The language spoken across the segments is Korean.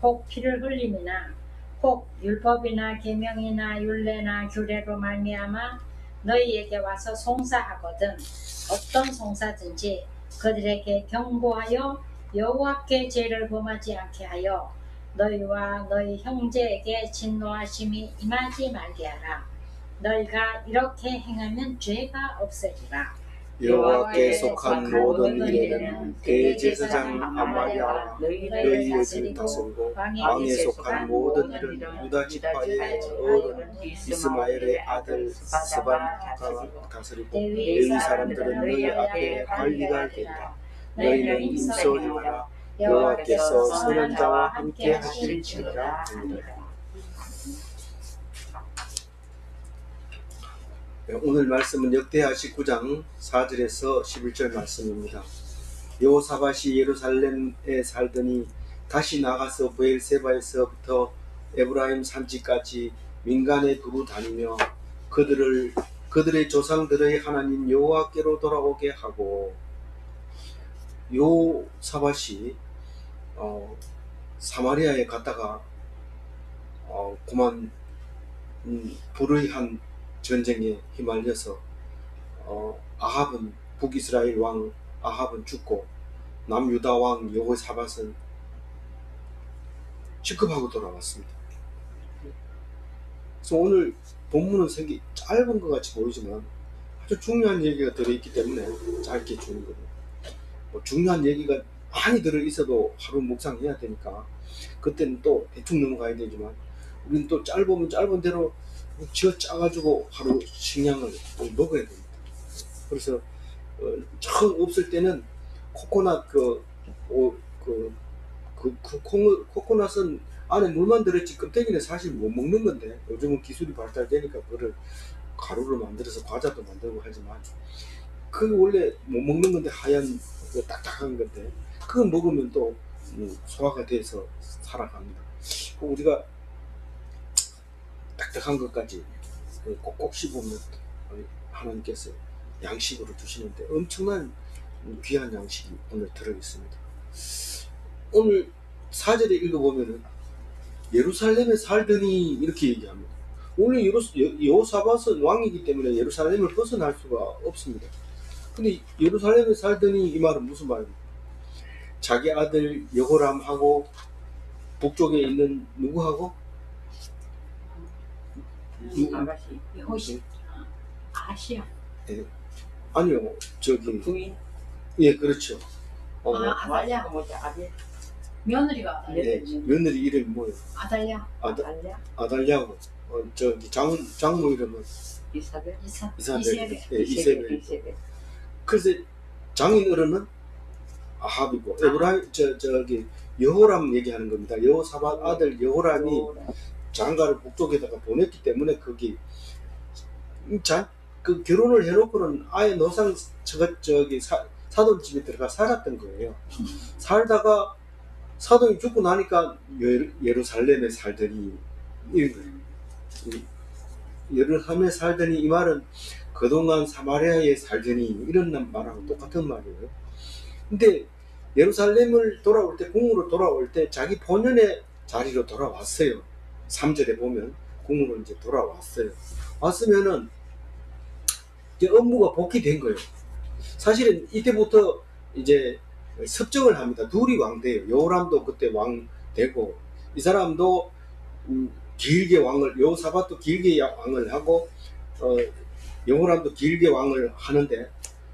혹 피를 흘림이나 혹 율법이나 계명이나 율례나 규례로 말미암아 너희에게 와서 송사하거든 어떤 송사든지 그들에게 경고하여 여호와께 죄를 범하지 않게 하여 너희와 너희 형제에게 진노하심이 임하지 말게 하라. 너희가 이렇게 행하면 죄가 없으리라. 여호와께 속한 모든 일에는 대제사장 아마리아와 너희의 다스리고 왕에 속한 모든 일은 유다 지파의 어른 이스마엘의 아들 스반가 다스리고 레위 사람들은 너희 앞에 관리가 되리라. 너희는 임소리하라. 여호와께서 선언자와 함께 하실지니라. 오늘 말씀은 역대하 19장 4절에서 11절 말씀입니다. 여호사밧이 예루살렘에 살더니 다시 나가서 브엘세바에서부터 에브라임 산지까지 민간에 두루 다니며 그들의 조상들의 하나님 여호와께로 돌아오게 하고, 여호사밧이 사마리아에 갔다가 그만 불의한 전쟁에 휘말려서 아합은 북이스라엘 왕 아합은 죽고 남유다 왕 여호사밧은 직급하고 돌아왔습니다. 그래서 오늘 본문은 생기 짧은 것 같이 보이지만 아주 중요한 얘기가 들어있기 때문에 짧게 주는 거예요. 중요한 얘기가 많이 들어있어도 하루 묵상해야 되니까 그때는 또 대충 넘어가야 되지만 우리는 또 짧으면 짧은 대로 쥐어 짜가지고 하루 식량을 먹어야 됩니다. 그래서 처음 없을 때는 코코넛 코코넛은 안에 물만 들었지 껍데기는 사실 못 먹는 건데, 요즘은 기술이 발달되니까 그거를 가루를 만들어서 과자도 만들고 하지만 그 원래 못 먹는 건데 하얀 딱딱한 건데 그거 먹으면 또 소화가 돼서 살아갑니다. 우리가 딱딱한 것까지 꼭꼭 씹으면 하나님께서 양식으로 주시는데 엄청난 귀한 양식이 오늘 들어있습니다. 오늘 4절에 읽어보면은 예루살렘에 살더니 이렇게 얘기합니다. 원래 여호사밧은 왕이기 때문에 예루살렘을 벗어날 수가 없습니다. 근데 예루살렘에 살더니 이 말은 무슨 말입니까? 자기 아들 여호람하고 북쪽에 있는 누구하고? 아시아. 네. 아니요, 저기 부인. 예, 그렇죠. 아달랴. 며느리가 아달랴. 네, 며느리 이름이 뭐예요? 아달랴. 아달랴고 저기 장모 이름은 이사벨. 이세벨. 그래서 장인 어른은 아합이고 에브라임 저기 여호람 얘기하는 겁니다. 여호사밧 아들 여호람이 장가를 북쪽에다가 보냈기 때문에 거기 그 결혼을 해놓고는 아예 노상 저기 사돈 집에 들어가 살았던 거예요. 살다가 사돈이 죽고 나니까 예루살렘에 살더니 예루살렘에 살더니 이 말은 그동안 사마리아에 살더니 이런 말하고 똑같은 말이에요. 근데 예루살렘을 돌아올 때, 궁으로 돌아올 때 자기 본연의 자리로 돌아왔어요. 3절에 보면 궁으로 이제 돌아왔어요. 왔으면은 이제 업무가 복귀된 거예요. 사실은 이때부터 이제 섭정을 합니다. 둘이 왕돼요. 여호람도 그때 왕 되고 이 사람도 길게 왕을, 여호사밧도 길게 왕을 하고 여호람도 길게 왕을 하는데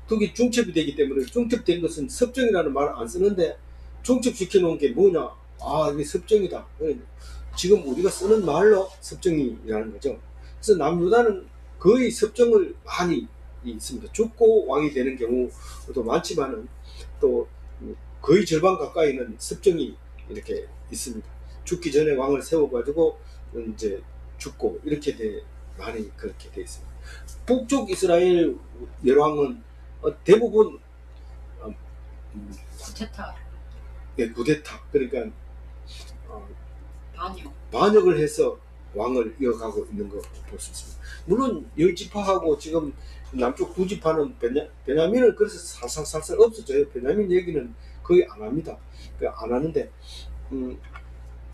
그게 중첩이 되기 때문에, 중첩된 것은 섭정이라는 말을 안 쓰는데 중첩시켜 놓은 게 뭐냐? 이게 섭정이다. 지금 우리가 쓰는 말로 섭정이라는 거죠. 그래서 남유다는 거의 섭정을 많이 있습니다. 죽고 왕이 되는 경우도 많지만은 또 거의 절반 가까이는 섭정이 이렇게 있습니다. 죽기 전에 왕을 세워가지고 이제 죽고 이렇게 많이 그렇게 돼 있습니다. 북쪽 이스라엘 열왕은 대부분 구데타, 그러니까 반역을 해서 왕을 이어가고 있는 거 볼 수 있습니다. 물론 10지파하고 지금 남쪽 2지파는 베냐민을 그래서 살살 없어져요. 베냐민 얘기는 거의 안 합니다. 안 하는데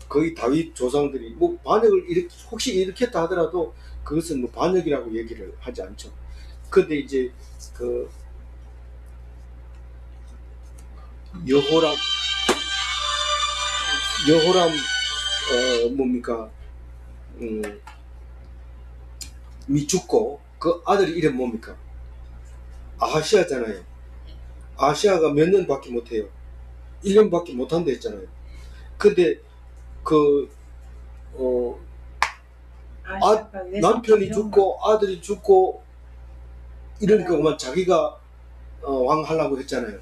거의 다윗 조상들이 뭐 반역을 혹시 일으켰다 하더라도 그것은 뭐 반역이라고 얘기를 하지 않죠. 근데 이제 그 여호람 뭡니까 미 죽고 그 아들 이름 뭡니까? 아하시아잖아요. 아하시아가 몇 년밖에 못해요. 1년밖에 못한다 했잖아요. 근데 그 남편이 죽고 아들이 죽고 이러니까 그만 자기가 왕 하려고 했잖아요.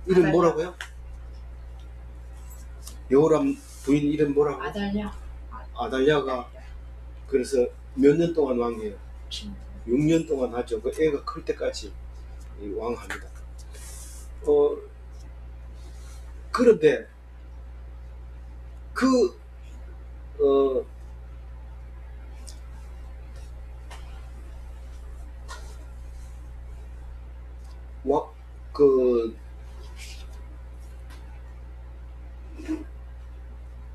이름 뭐라고요? 여호람 부인 이름 뭐라고? 아달랴가 그래서 몇 년 동안 왕이에요? 6년 동안 하죠. 그 애가 클 때까지 왕합니다. 그런데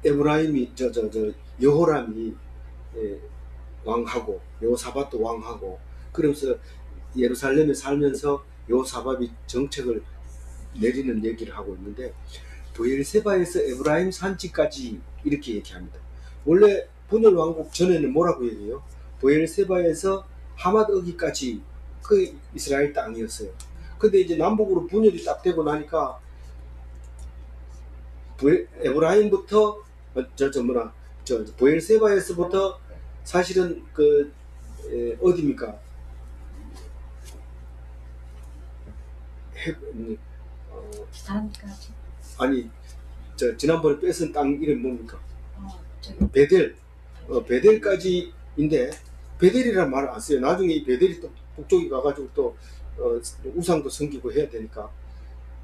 에브라임이 여호람이 왕하고 여호사밧도 왕하고 그러면서 예루살렘에 살면서 여호사밧이 정책을 내리는 얘기를 하고 있는데 브엘세바에서 에브라임 산지까지 이렇게 얘기합니다. 원래 분열 왕국 전에는 뭐라고 얘기해요? 브엘세바에서 하맛어기까지 그 이스라엘 땅이었어요. 근데 이제 남북으로 분열이 딱 되고 나니까 에브라임부터 브엘세바에서부터 사실은 그 어디입니까? 아니 지난번에 뺏은 땅 이름 뭡니까? 베델. 베델까지인데 베델이란 말을 안 써요. 나중에 이 베델이 또 북쪽에 가가지고 또 우상도 섬기고 해야 되니까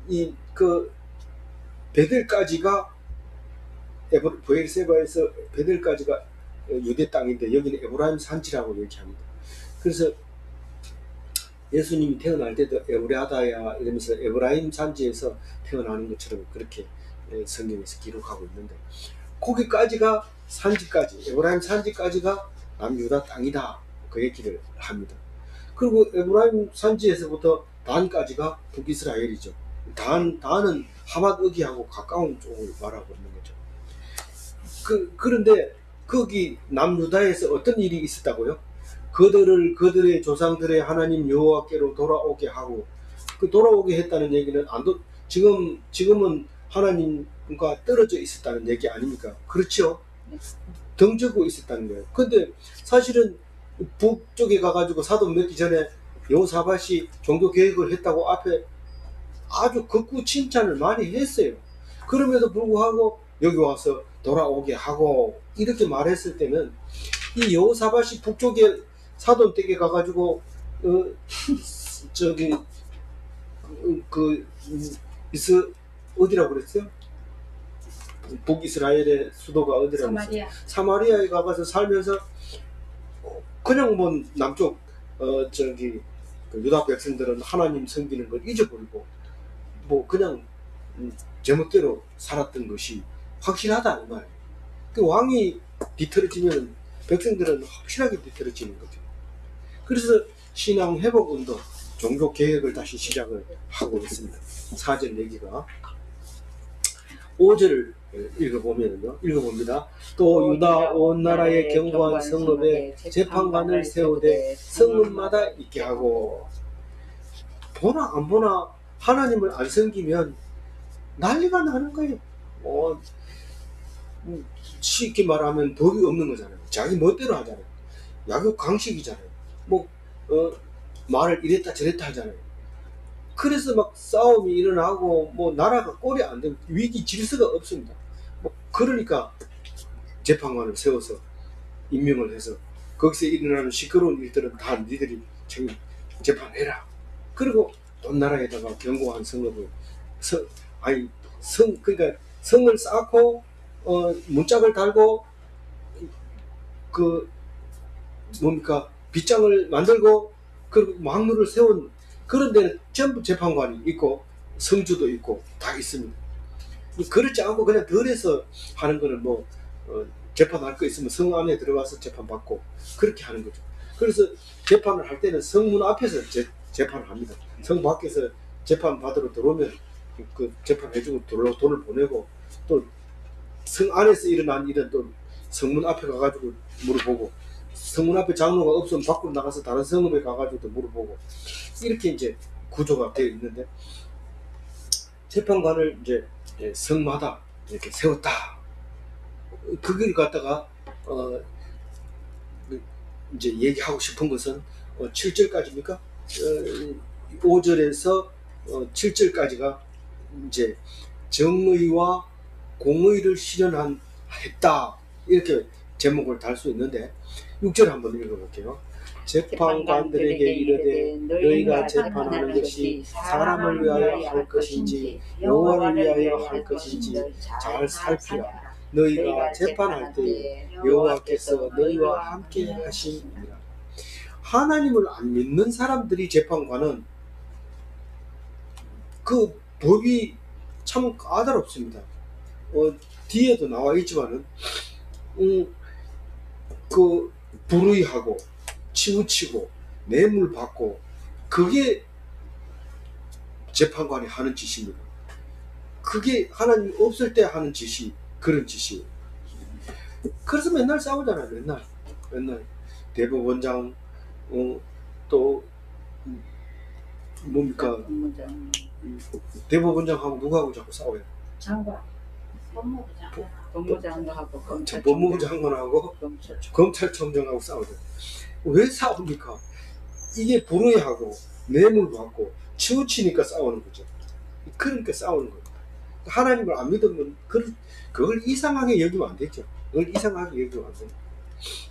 이 그 베델까지가 브엘세바에서 베델까지가 유대 땅인데 여기는 에브라임 산지라고 얘기합니다. 그래서 예수님이 태어날 때도 에브라다야 이러면서 에브라임 산지에서 태어나는 것처럼 그렇게 성경에서 기록하고 있는데 거기까지가 산지까지 에브라임 산지까지가 남유다 땅이다 그 얘기를 합니다. 그리고 에브라임 산지에서부터 단까지가 북이스라엘이죠. 단은 하맛어기하고 가까운 쪽을 말하고 있는 거죠. 그런데 거기 남유다에서 어떤 일이 있었다고요? 그들의 조상들의 하나님 여호와께로 돌아오게 하고 그 돌아오게 했다는 얘기는 지금은 하나님과 떨어져 있었다는 얘기 아닙니까? 그렇죠? 등지고 있었다는 거예요. 근데 사실은 북쪽에 가가지고 사돈 맺기 전에 여호사밧이 종교 개혁을 했다고 앞에 아주 극구 칭찬을 많이 했어요. 그럼에도 불구하고 여기 와서 돌아오게 하고 이렇게 말했을 때는 이 여호사밧이 북쪽에 사돈 댁에 가가지고 어디라고 그랬어요? 북이스라엘의 수도가 어디라고 그랬어요? 사마리아에 가서 살면서 그냥 뭐 남쪽 그 유다 백성들은 하나님 섬기는 걸 잊어버리고 뭐 그냥 제멋대로 살았던 것이 확실하다 이 말이에요. 그 왕이 뒤틀어지면 백성들은 확실하게 뒤틀어지는 거죠. 그래서 신앙 회복 운동, 종교 개혁을 다시 시작을 하고 있습니다. 사전 얘기가 5절을 읽어봅니다. 또 유다 온 나라의 견고한 성읍에 재판관을 세우되 성읍마다 있게 하고 보나 안 보나 하나님을 안 섬기면 난리가 나는 거예요. 쉽게 말하면 법이 없는 거잖아요. 자기 멋대로 하잖아요. 약육 강식이잖아요. 말을 이랬다 저랬다 하잖아요. 그래서 막 싸움이 일어나고 나라가 꼴이 안 되고 위기 질서가 없습니다. 그러니까 재판관을 세워서 임명을 해서 거기서 일어나는 시끄러운 일들은 다 니들이 재판해라. 그리고 온 나라에다가 견고한 성읍을 그러니까 성을 쌓고 문짝을 달고 빗장을 만들고 그리고 망루를 세운 그런 데는 전부 재판관이 있고 성주도 있고 다 있습니다. 그렇지 않고 그냥 덜해서 하는 거는 뭐 재판할 거 있으면 성 안에 들어가서 재판받고 그렇게 하는 거죠. 그래서 재판을 할 때는 성문 앞에서 재판을 합니다. 성 밖에서 재판 받으러 들어오면 그 재판해주고 돈을 보내고, 또 성 안에서 일어난 일은 또 성문 앞에 가가지고 물어보고, 성문 앞에 장로가 없으면 밖으로 나가서 다른 성읍에 가가지고 또 물어보고, 이렇게 이제 구조가 되어 있는데, 재판관을 이제 성마다 이렇게 세웠다. 그걸 갖다가 이제 얘기하고 싶은 것은 7절까지입니까? 5절에서 7절까지가 이제 정의와 공의를 실현했다, 이렇게 제목을 달 수 있는데, 6절 한번 읽어볼게요. 재판관들에게 이르되 너희가 재판하는 것이 사람을 위하여 할 것인지 여호와를 위하여 할 것인지 잘 살피라. 너희가 재판할 때에 여호와께서 너희와 함께 하심이니라. 하나님을 안 믿는 사람들이 재판관은 그 법이 참 까다롭습니다. 뒤에도 나와 있지만은 그 불의하고 치우치고 뇌물 받고, 그게 재판관이 하는 짓입니다. 그게 하나님 없을 때 하는 짓이 그런 짓이에요. 그래서 맨날 싸우잖아요. 맨날 대법원장, 또 뭡니까, 대법원장하고 누구하고 자꾸 싸워요? 장관, 법무장관하고 법무장관하고 검찰총장하고 싸우죠. 왜 싸웁니까? 이게 불의하고 뇌물 받고 치우치니까 싸우는 거죠. 그러니까 싸우는 거예요. 하나님을 안 믿으면 그걸 이상하게 여기면 안 되죠. 그걸 이상하게 여기면 안 돼요.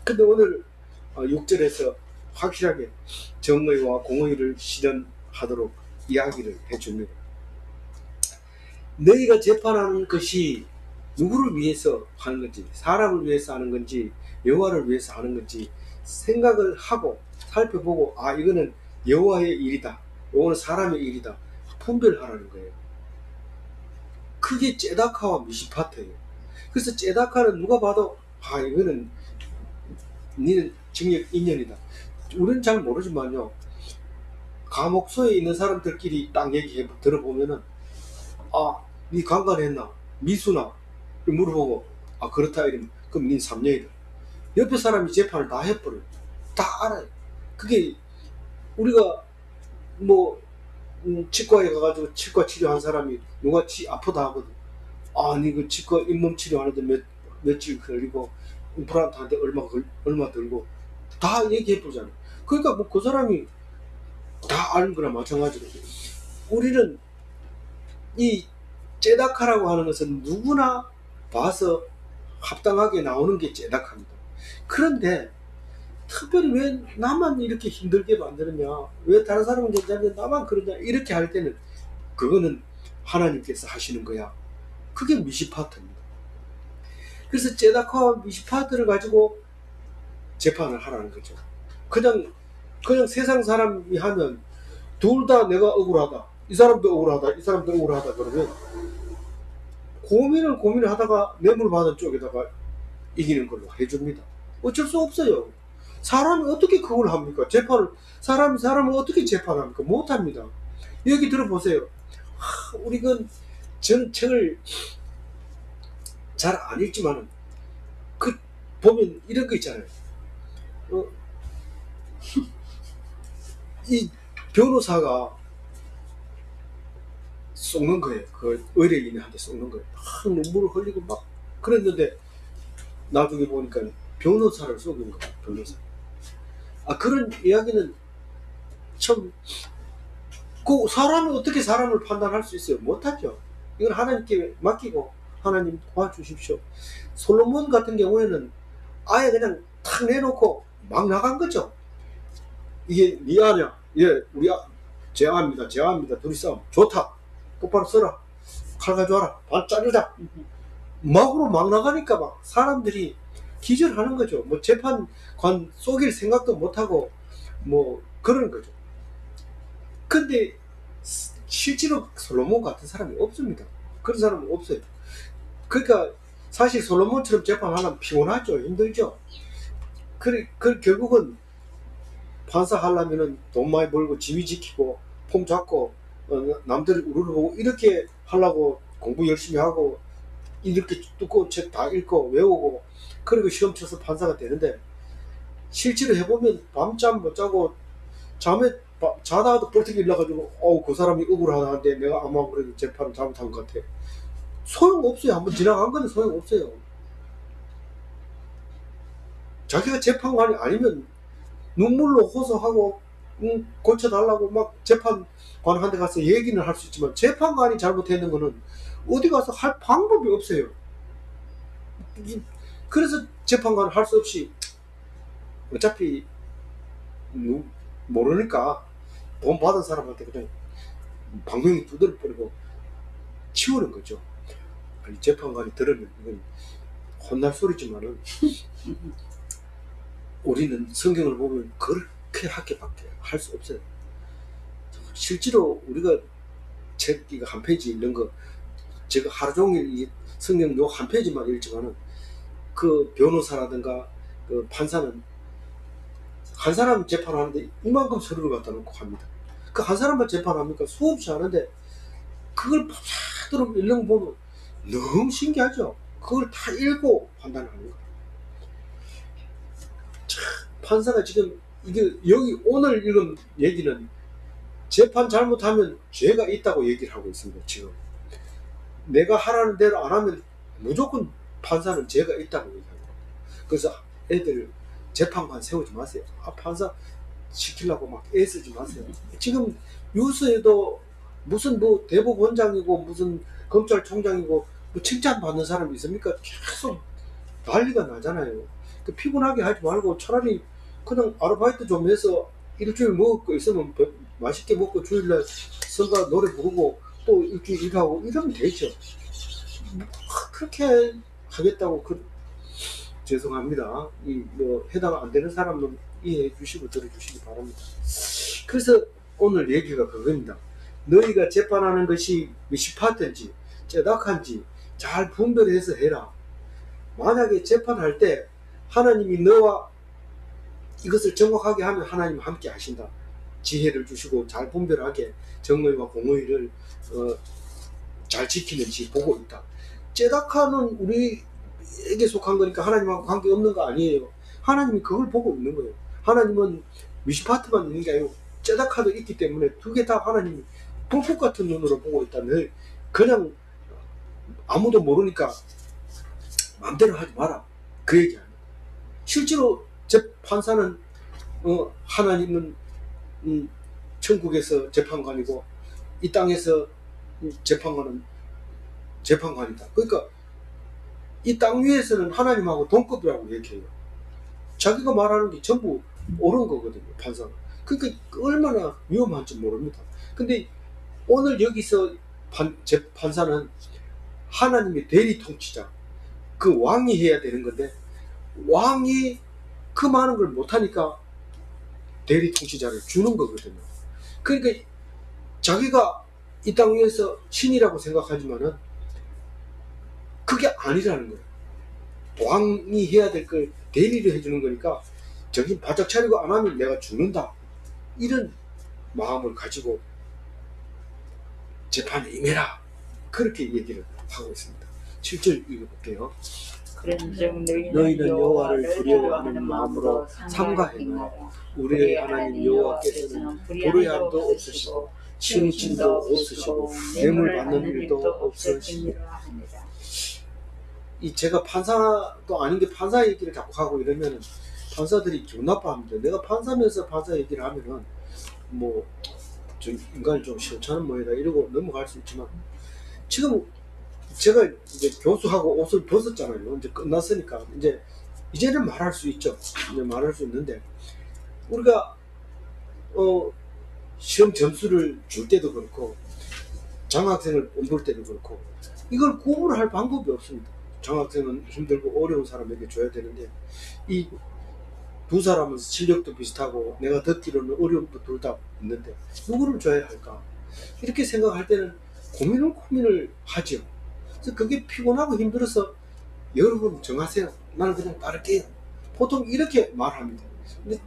근데 오늘 6절에서 확실하게 정의와 공의를 실현하도록 이야기를 해줍니다. 너희가 재판하는 것이 누구를 위해서 하는 건지, 사람을 위해서 하는 건지 여호와를 위해서 하는 건지 생각을 하고 살펴보고, 이거는 여호와의 일이다, 이거는 사람의 일이다, 분별하라는 거예요. 그게 째다카와 미시파트예요. 그래서 째다카는 누가 봐도 이거는 니는 징역 인연이다. 우리는 잘 모르지만요, 감옥소에 있는 사람들끼리 딱 얘기 들어보면은 니 강간했나? 미수나? 물어보고 그렇다 이러면 그럼 닌 3년이다. 옆에 사람이 재판을 다 해버려요. 다 알아요. 그게 우리가 뭐 치과에 가가지고 치과 치료한 사람이 누가 아프다 하거든. 니 그 치과 잇몸 치료하는데 며칠 걸리고 임플란트한테 얼마 들고 다 얘기해보잖아요. 그러니까 뭐 그 사람이 다 아는 거나 마찬가지로, 우리는 이 째다카라고 하는 것은 누구나 봐서 합당하게 나오는 게 째다카입니다. 그런데 특별히 왜 나만 이렇게 힘들게 만드느냐, 왜 다른 사람은 괜찮은데 나만 그러냐, 이렇게 할 때는 그거는 하나님께서 하시는 거야. 그게 미시파트입니다. 그래서 째다카와 미시파트를 가지고 재판을 하라는 거죠. 그냥 세상 사람이 하면 둘 다 내가 억울하다, 이 사람도 억울하다, 이 사람도 억울하다 그러면 고민을 하다가 뇌물 받은 쪽에다가 이기는 걸로 해줍니다. 어쩔 수 없어요. 사람이 어떻게 그걸 합니까? 사람을 어떻게 재판합니까? 못합니다. 여기 들어보세요. 저는 책을 잘 안 읽지만 보면 이런 거 있잖아요. 이 변호사가 쏘는 거예요. 그 의뢰인한테 쏘는 거예요. 눈물을 흘리고 막 그랬는데 나중에 보니까 변호사를 쏘는 거예요. 변호사. 그런 이야기는 참, 사람이 어떻게 사람을 판단할 수 있어요? 못하죠. 이건 하나님께 맡기고 하나님 도와주십시오. 솔로몬 같은 경우에는 아예 그냥 탁 내놓고 막 나간 거죠. 이게 네 아냐? 예, 우리 제압합니다. 둘이 싸움. 좋다. 똑바로 써라. 칼 가져와라. 반 자르자. 막으로 막 나가니까 막 사람들이 기절하는 거죠. 뭐 재판관 쏘길 생각도 못하고 뭐 그런 거죠. 근데 실제로 솔로몬 같은 사람이 없습니다. 그런 사람은 없어요. 그러니까 사실 솔로몬처럼 재판하려면 피곤하죠. 힘들죠. 그 결국은 판사하려면은 돈 많이 벌고 지위 지키고 폼 잡고 남들 우르르보고 이렇게 하려고 공부 열심히 하고 이렇게 두꺼운 책 다 읽고 외우고 그리고 시험 쳐서 판사가 되는데 실제로 해보면 밤잠 못 자고 자다가도 뻘떡이 일어나가지고 그 사람이 억울하다는데 내가 아마 그래도 재판을 잘못한 것 같아. 소용없어요. 한번 지나간 거는 소용없어요. 자기가 재판관이 아니면 눈물로 호소하고 고쳐달라고 막 재판관한테 가서 얘기는 할 수 있지만 재판관이 잘못했는 거는 어디 가서 할 방법이 없어요. 그래서 재판관은 할 수 없이 어차피 모르니까 돈 받은 사람한테 그냥 방명이 두드려 버리고 치우는 거죠. 아니, 재판관이 들으면 이건 혼날 소리지만은 우리는 성경을 보면 그렇게 하게밖에 할 수 없어요. 실제로 우리가 책 이거 한 페이지 읽는 거 제가 하루 종일 이 성경 요 한 페이지만 읽지만은 그 변호사라든가 그 판사는 한 사람 재판하는데 이만큼 서류를 갖다 놓고 합니다. 그 한 사람만 재판합니까? 수없이 하는데 그걸 파도록 읽는 거 보면 너무 신기하죠. 그걸 다 읽고 판단하는 거예요. 판사가 지금 이게 여기 오늘 읽은 얘기는 재판 잘못하면 죄가 있다고 얘기를 하고 있습니다. 지금 내가 하라는 대로 안 하면 무조건 판사는 죄가 있다고 얘기합니다. 그래서 애들 재판관 세우지 마세요. 판사 시키려고 막 애쓰지 마세요. 지금 뉴스에도 무슨 뭐 대법원장이고 무슨 검찰총장이고 뭐 칭찬받는 사람이 있습니까? 계속 난리가 나잖아요. 피곤하게 하지 말고 차라리 그냥 아르바이트 좀 해서 일주일 먹을 거 있으면 맛있게 먹고 주일날 선가 노래 부르고 또 일주일 일하고 이러면 되죠. 그렇게 하겠다고 죄송합니다. 뭐 해당 안 되는 사람은 이해해 주시고 들어주시기 바랍니다. 그래서 오늘 얘기가 그겁니다. 너희가 재판하는 것이 미시파든지 째닥한지 잘 분별해서 해라. 만약에 재판할 때 하나님이 너와 이것을 정확하게 하면 하나님 함께 하신다. 지혜를 주시고 잘 분별하게 정의와 공의를 잘 지키는지 보고 있다. 째닥하는 우리에게 속한 거니까 하나님하고 관계없는 거 아니에요. 하나님이 그걸 보고 있는 거예요. 하나님은 미시파트만 있는 게 아니고 째닥하도 있기 때문에 두 개 다 하나님이 불꽃 같은 눈으로 보고 있다는, 그냥 아무도 모르니까 마음대로 하지 마라, 그 얘기 아니에요. 실제로 판사는 하나님은 천국에서 재판관이고 이 땅에서 재판관은 재판관이다. 그러니까 이 땅 위에서는 하나님하고 동급이라고 얘기해요. 자기가 말하는 게 전부 옳은 거거든요, 판사는. 그러니까 얼마나 위험한지 모릅니다. 근데 오늘 여기서 판사는 하나님의 대리 통치자, 그 왕이 해야 되는 건데 왕이 그 많은 걸 못하니까 대리 통치자를 주는 거거든요. 그러니까 자기가 이 땅 위에서 신이라고 생각하지만은 그게 아니라는 거예요. 왕이 해야 될 걸 대리를 해주는 거니까 저기 바짝 차리고 안 하면 내가 죽는다, 이런 마음을 가지고 재판에 임해라, 그렇게 얘기를 하고 있습니다. 7절 읽어볼게요. 그런즉 너희는 여호와를 두려워하는 마음으로 삼가해라. 우리의 하나님 여호와께서는 불의함도 없으시고 치우침도 없으시고 뇌물 받는 일도 없으시니라. 제가 판사도 아닌 게 판사 얘기를 자꾸 하고 이러면은 판사들이 기분 나빠합니다. 내가 판사면서 판사 얘기를 하면은 뭐 좀 인간이 좀 시원찮은 모양이다 이러고 넘어갈 수 있지만, 지금 제가 이제 교수하고 옷을 벗었잖아요. 이제 끝났으니까 이제는 말할 수 있죠. 이제 말할 수 있는데, 우리가 시험 점수를 줄 때도 그렇고 장학생을 옮길 때도 그렇고 이걸 구분할 방법이 없습니다. 장학생은 힘들고 어려운 사람에게 줘야 되는데 이 두 사람은 실력도 비슷하고 내가 듣기로는 어려움도 둘 다 있는데 누구를 줘야 할까, 이렇게 생각할 때는 고민을 하죠. 그래서 그게 피곤하고 힘들어서 여러분 정하세요. 나는 그냥 따를게요. 보통 이렇게 말합니다. 근데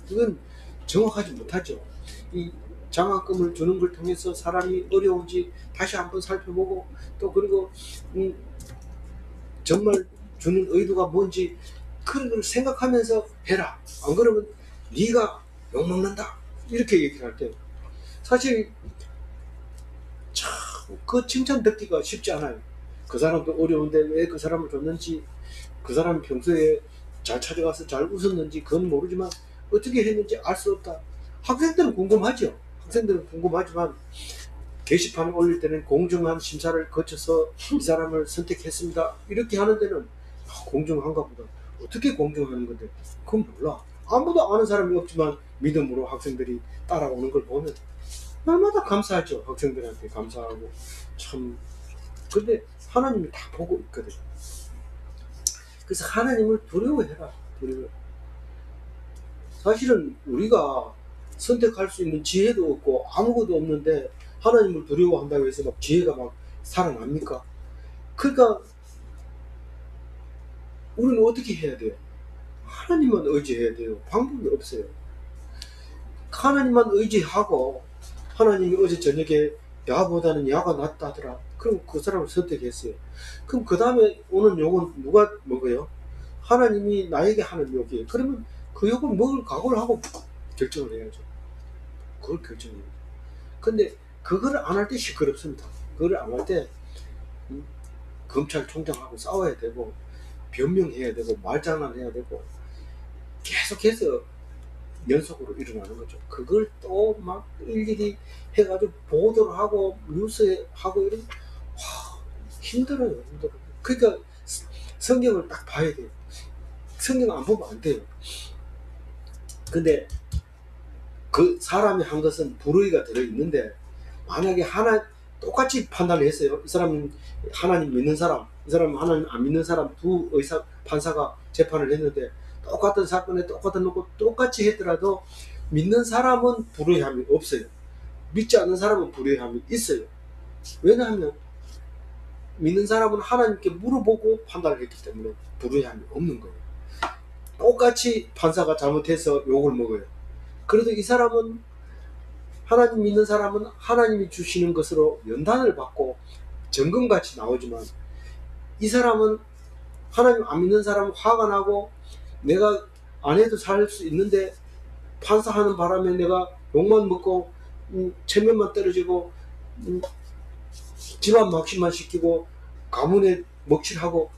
그건 정확하지 못하죠. 이 장학금을 주는 걸 통해서 사람이 어려운지 다시 한번 살펴보고, 또 그리고 정말 주는 의도가 뭔지 그런 걸 생각하면서 해라. 안 그러면 네가 욕먹는다 이렇게 얘기할 때 사실 참 그 칭찬 듣기가 쉽지 않아요. 그 사람도 어려운데 왜 그 사람을 줬는지, 그 사람이 평소에 잘 찾아가서 잘 웃었는지 그건 모르지만 어떻게 했는지 알 수 없다. 학생들은 궁금하죠. 학생들은 궁금하지만 게시판에 올릴 때는 공정한 심사를 거쳐서 이 사람을 선택했습니다 이렇게 하는 데는 공정한가 보다. 어떻게 공정하는 건데 그건 몰라. 아무도 아는 사람이 없지만 믿음으로 학생들이 따라오는 걸 보면 날마다 감사하죠. 학생들한테 감사하고. 참 근데 하나님이 다 보고 있거든. 그래서 하나님을 두려워해라. 두려워. 사실은 우리가 선택할 수 있는 지혜도 없고 아무것도 없는데 하나님을 두려워한다고 해서 막 지혜가 막 살아납니까? 그러니까 우리는 어떻게 해야 돼요? 하나님만 의지해야 돼요. 방법이 없어요. 하나님만 의지하고 하나님이 어제 저녁에 야보다는 야가 낫다더라. 그럼 그 사람을 선택했어요. 그럼 그 다음에 오는 욕은 누가 먹어요? 하나님이 나에게 하는 욕이에요. 그러면 그 욕을 먹을 각오를 하고 결정을 해야죠. 그걸 결정해요. 근데 그걸 안 할 때 시끄럽습니다. 그걸 안 할 때 검찰총장하고 싸워야 되고 변명해야 되고 말장난해야 되고 계속해서 연속으로 일어나는 거죠. 그걸 또 막 일일이 해가지고 보도를 하고 뉴스에 하고 이런 힘들어요. 그러니까 성경을 딱 봐야 돼요. 성경 안 보면 안 돼요. 근데 그 사람이 한 것은 불의가 들어있는데 만약에 똑같이 판단을 했어요. 이 사람은 하나님 믿는 사람, 이 사람은 하나님 안 믿는 사람 두 판사가 재판을 했는데 똑같은 사건에 똑같은 놓고 똑같이 했더라도 믿는 사람은 불의함이 없어요. 믿지 않는 사람은 불의함이 있어요. 왜냐하면 믿는 사람은 하나님께 물어보고 판단을 했기 때문에 불의함이 없는 거예요. 똑같이 판사가 잘못해서 욕을 먹어요. 그래도 이 사람은 하나님 믿는 사람은 하나님이 주시는 것으로 연단을 받고 정금같이 나오지만 이 사람은 하나님 안 믿는 사람은 화가 나고 내가 안 해도 살 수 있는데 판사하는 바람에 내가 욕만 먹고 체면만 떨어지고 집안 막심만 시키고 가문에 먹칠하고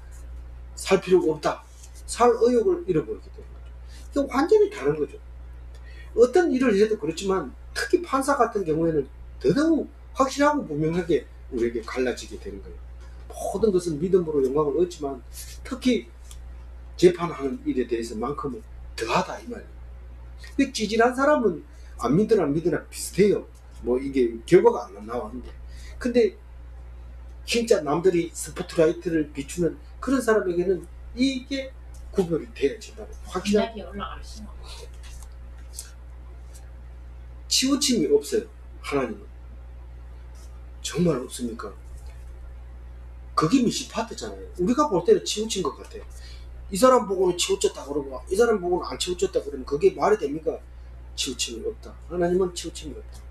살 필요가 없다. 살 의욕을 잃어버리게 되는 거죠. 이게 완전히 다른 거죠. 어떤 일을 해도 그렇지만 특히 판사 같은 경우에는 더더욱 확실하고 분명하게 우리에게 갈라지게 되는 거예요. 모든 것은 믿음으로 영광을 얻지만 특히 재판하는 일에 대해서만큼은 더하다 이 말이에요. 근데 찌질한 사람은 안 믿으나 비슷해요. 뭐 이게 결과가 안 나왔는데. 근데 진짜 남들이 스포트라이트를 비추는 그런 사람에게는 이게 구별이 돼야지. 확실하게 올라갈 수는 없어요. 치우침이 없어요. 하나님은. 정말 없습니까? 그게 미시파트잖아요. 우리가 볼 때는 치우친 것 같아요. 이 사람 보고는 치우쳤다 그러고 이 사람 보고는 안 치우쳤다 그러면 그게 말이 됩니까? 치우침이 없다. 하나님은 치우침이 없다.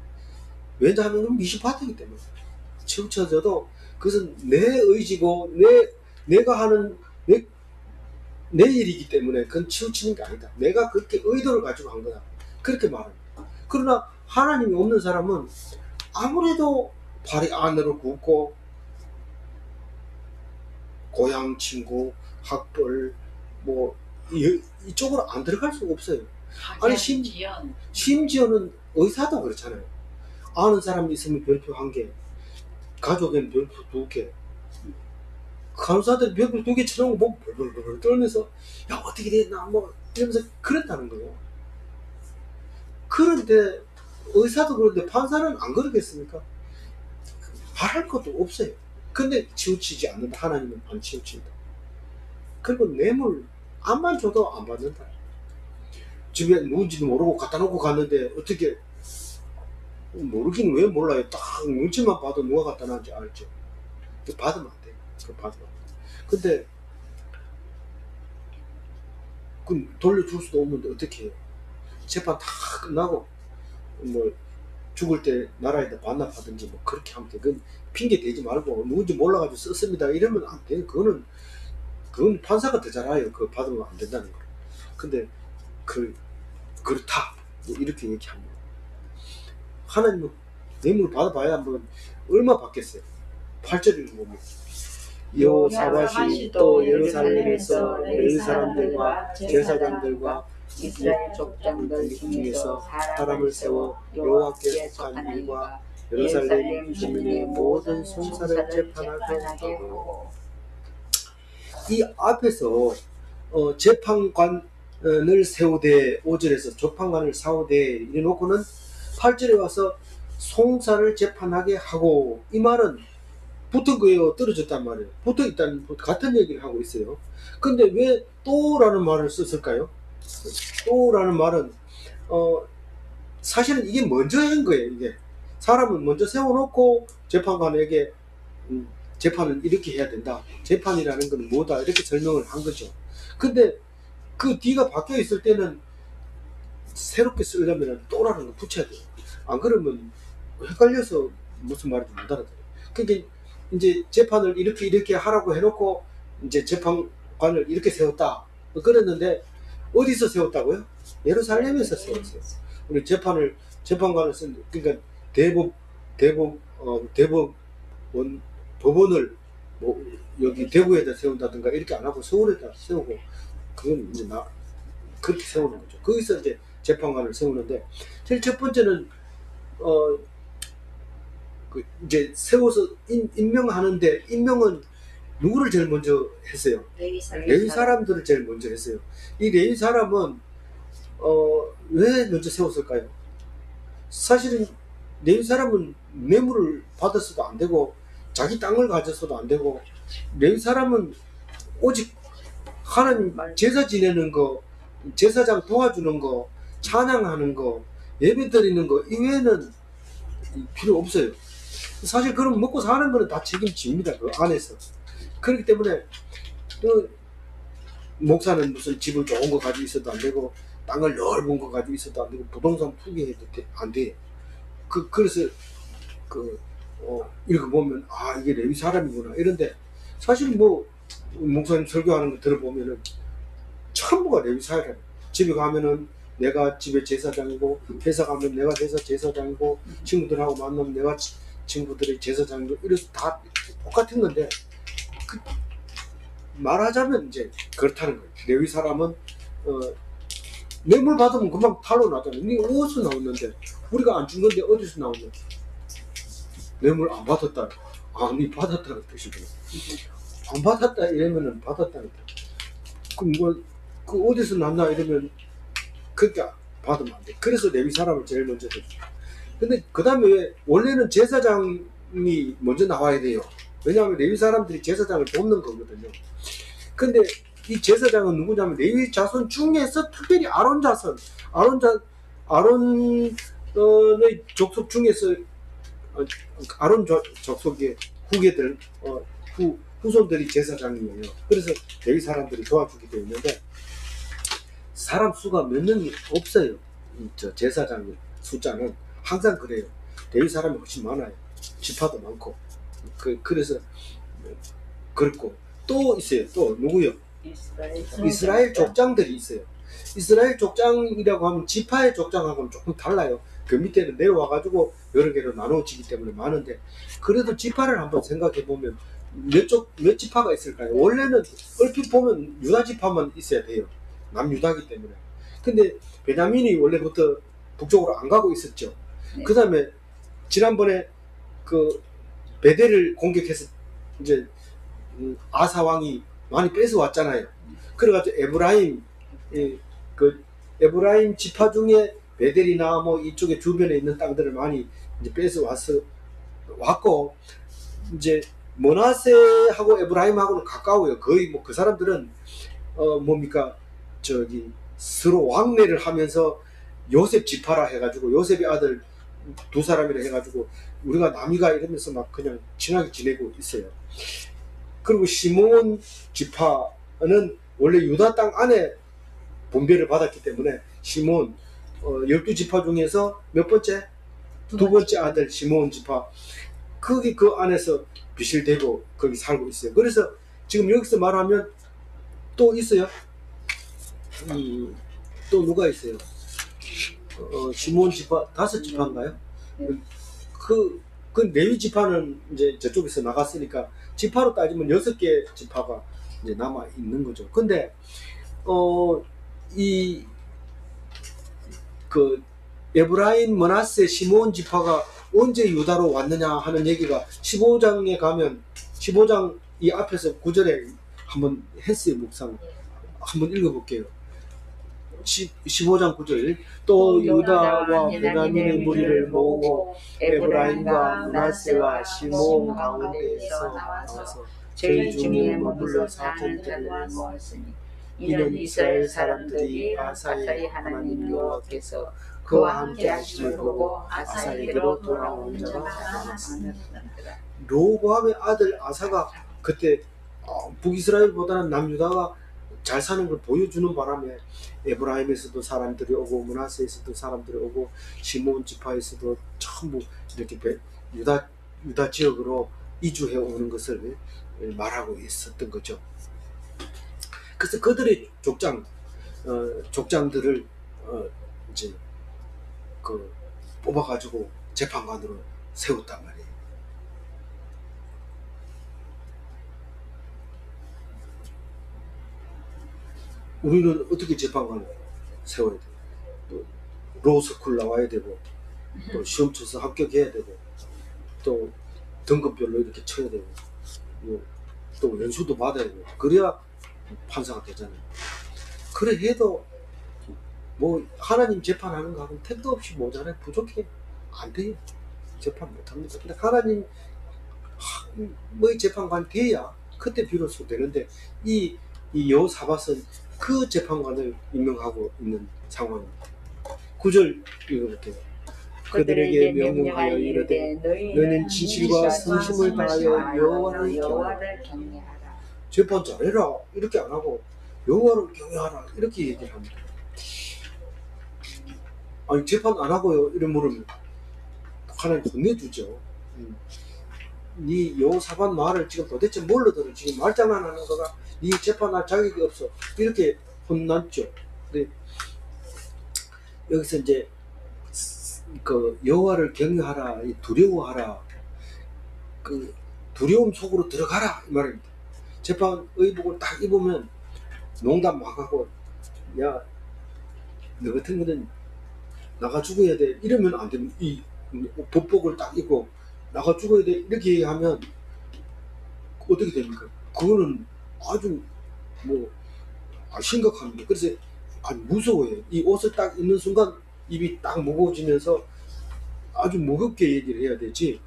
왜냐하면 미시파트이기 때문에. 치우쳐져도 그것은 내 의지고 내가 하는 내 일이기 때문에 그건 치우치는 게 아니다. 내가 그렇게 의도를 가지고 한 거다. 그렇게 말합니다. 그러나 하나님이 없는 사람은 아무래도 발이 안으로 굽고 고향, 친구, 학벌 뭐 이쪽으로 안 들어갈 수가 없어요. 아니 심지어는 의사도 그렇잖아요. 아는 사람이 있으면 별표 1개, 가족에는 별표 2개, 간호사들 별표 2개 쳐놓은 거 보고 벌벌벌 떨면서 야 어떻게 됐나 뭐 이러면서 그랬다는 거예요. 그런데 의사도 그런데 판사는 안 그러겠습니까? 말할 것도 없어요. 근데 치우치지 않는다. 하나님은 안 치우친다. 그리고 뇌물 암만 줘도 안 받는다. 집에 누군지도 모르고 갖다 놓고 갔는데 어떻게 모르긴 왜 몰라요. 딱 눈치만 봐도 누가 갖다 놨는지 알죠. 받으면 안 돼. 그거 받으면 안 돼. 근데 그 돌려줄 수도 없는데 어떻게 해요? 재판 다 끝나고 뭐 죽을 때 나라에다 반납하든지 뭐 그렇게 하면 돼. 그건 핑계 대지 말고 누군지 몰라가지고 썼습니다 이러면 안 돼. 그건 판사가 더 잘 알아요. 그거 받으면 안 된다는 걸. 근데 그렇다 뭐 이렇게 얘기합니다. 하나님은 뇌물 받아봐야 뭐 얼마 받겠어요. 8절을 보면 여호사밧이 또 예루살렘에서 레위 사람들과 제사장들과 이스라엘 족장들 중에서 사람을 세워 여호와께 속한 일과 예루살렘 주민의 모든 송사를 재판하게 하고. 이 앞에서 재판관을 세우되 5절에서 재판관을 세우되 이래놓고는 8절에 와서 송사를 재판하게 하고, 이 말은 붙은 거예요, 떨어졌단 말이에요? 붙어 있다는 같은 얘기를 하고 있어요. 근데 왜 또라는 말을 썼을까요? 또라는 말은 사실은 이게 먼저 한 거예요. 이게 사람을 먼저 세워놓고 재판관에게 재판은 이렇게 해야 된다, 재판이라는 건 뭐다, 이렇게 설명을 한 거죠. 근데 그 뒤가 바뀌어 있을 때는 새롭게 쓰려면 또라는 거 붙여야 돼요. 안 그러면 헷갈려서 무슨 말인지 못 알아들어요. 그러니까 이제 재판을 이렇게 하라고 해놓고 이제 재판관을 이렇게 세웠다 그랬는데 어디서 세웠다고요? 예루살렘에서 세웠어요. 우리 재판관을 쓴, 그러니까 법원을 뭐 여기 대구에다 세운다든가 이렇게 안 하고 서울에다 세우고, 그건 이제 그렇게 세우는 거죠. 거기서 이제 재판관을 세우는데, 제일 첫 번째는 이제 세워서 임명하는데, 임명은 누구를 제일 먼저 했어요? 레위 사람들을 제일 먼저 했어요. 이 레위 사람은 왜 먼저 세웠을까요? 사실은 레위 사람은 뇌물을 받았어도 안 되고 자기 땅을 가졌어도 안 되고, 레위 사람은 오직 하나님 제사 지내는 거, 제사장 도와주는 거, 찬양하는 거, 예배 드리는 거 이외에는 필요 없어요. 사실 그럼 먹고 사는 거는 다 책임집니다, 그 안에서. 그렇기 때문에 목사는 무슨 집을 좋은 거 가지고 있어도 안 되고 땅을 넓은 거 가지고 있어도 안 되고 부동산 투기해도 안 돼요. 그래서 이렇게 보면 이게 레위 사람이구나 이런데, 사실 뭐 목사님 설교하는 거 들어보면은 전부가 레위 사람. 집에 가면은 내가 집의 제사장이고, 회사 가면 내가 회사 제사장이고, 친구들하고 만나면 내가 친구들의 제사장이고, 이래서 다 똑같은 건데, 말하자면 이제 그렇다는 거예요. 레위 사람은 뇌물 받으면 금방 탈로 나잖아요. 네 어디서 나왔는데, 우리가 안 준 건데 어디서 나오냐? 뇌물 안 받았다. 네 받았다는 뜻이구나. 안 받았다 이러면은 받았다는 뜻. 그럼 그 어디서 났나 이러면 그렇게 받으면 안 돼. 그래서 레위 사람을 제일 먼저 줬죠. 근데 그 다음에 왜 원래는 제사장이 먼저 나와야 돼요? 왜냐하면 레위 사람들이 제사장을 돕는 거거든요. 근데 이 제사장은 누구냐면 레위 자손 중에서 특별히 아론 자손, 아론의 족속 중에서 아론 족속의 후계들, 후손들이 제사장이에요. 그래서 레위 사람들이 도와주게 되어 있는데, 사람 수가 몇 명이 없어요. 제사장 숫자는 항상 그래요. 레위 사람이 훨씬 많아요. 지파도 많고. 그래서 그렇고, 또 있어요. 또 누구요? 이스라엘 족장들이 있어요. 이스라엘 족장이라고 하면 지파의 족장하고는 조금 달라요. 그 밑에는 내려와가지고 여러 개로 나눠지기 때문에 많은데, 그래도 지파를 한번 생각해 보면 몇 지파가 있을까요? 원래는 얼핏 보면 유다 지파만 있어야 돼요. 남유다기 때문에. 근데 베냐민이 원래부터 북쪽으로 안 가고 있었죠. 네. 그 다음에 지난번에 그 베델을 공격해서 이제 아사 왕이 많이 뺏어 왔잖아요. 그래가지고 에브라임 지파 중에 베델이나 뭐 이쪽에 주변에 있는 땅들을 많이 이제 뺏어 왔고, 이제 머나세하고 에브라임하고는 가까워요. 거의 뭐 그 사람들은 서로 왕래를 하면서 요셉 지파라 해가지고, 요셉의 아들 두 사람이라 해가지고 우리가 남이가 이러면서 막 그냥 친하게 지내고 있어요. 그리고 시몬 지파는 원래 유다 땅 안에 분배를 받았기 때문에 시몬 12지파 중에서 몇 번째? 두 번째 아들 시몬 지파, 거기 그 안에서 비실되고 거기 살고 있어요. 그래서 지금 여기서 말하면 또 있어요. 또 누가 있어요? 시몬 지파 5지파인가요? 그 레위 지파는 이제 저쪽에서 나갔으니까 지파로 따지면 6개 지파가 이제 남아 있는 거죠. 근데 그 에브라임, 머나세, 시몬 지파가 언제 유다로 왔느냐 하는 얘기가 15장에 가면 15장 이 앞에서 9절에 한번 했어요. 묵상 한번 읽어볼게요. 15장 9절. 또 유다와 베냐민의 무리를 모으고 에브라임과 므낫세와 시몬 가운데에서 나와서 저희 중에 머물러 사람들을 모았으니 이는 이스라엘 사람들이 아사의 하나님 여호와께서 그와 함께 하심을 보고 아사에게로 돌아온 자가 많았습니다. 로보암의 아들 아사가 그때 북이스라엘보다는 남유다가 잘 사는 걸 보여주는 바람에 에브라임에서도 사람들이 오고 므낫세에서도 사람들이 오고 시몬 지파에서도 전부 이렇게 유다 지역으로 이주해 오는 것을 말하고 있었던 거죠. 그래서 그들의 족장들을 이제 뽑아가지고 재판관으로 세웠단 말이에요. 우리는 어떻게 재판관을 세워야 돼요? 또 로스쿨 나와야 되고, 또 시험 쳐서 합격해야 되고, 또 등급별로 이렇게 쳐야 되고, 또 연수도 받아야 되고, 그래야 판사가 되잖아요. 그래 해도 뭐 하나님 재판하는 거 하면 택도 없이 모자라요. 부족해. 안 돼요. 재판 못합니다. 근데 하나님 뭐의 재판관 돼야 그때 비로소 되는데 이 여호사밧은 그 재판관을 임명하고 있는 상황입니다. 9절 읽어볼게요. 그들에게 명령하여 이르되 너희는 진실과 성심을 다하여 여호와를 경외하라. 재판 잘해라 이렇게 안 하고 여호와를 경외하라 이렇게 얘기를 합니다. 아니 재판 안 하고요 이런 물으면 하나님 혼내주죠. 네 여호사밧 말을 지금 도대체 뭘로 들어? 지금 말장난하는 거가 네 재판할 자격이 없어 이렇게 혼났죠. 근데 여기서 이제 그 여호와를 경외하라, 두려워하라, 그 두려움 속으로 들어가라 이 말입니다. 재판 의복을 딱 입으면 농담 막 하고 야 너 같은 거는 나가 죽어야 돼 이러면 안 됩니다. 이 법복을 딱 입고 나가 죽어야 돼 이렇게 하면 어떻게 됩니까? 그거는 아주 뭐 심각합니다. 그래서 아주 무서워요. 이 옷을 딱 입는 순간 입이 딱 무거워지면서 아주 무겁게 얘기를 해야 되지.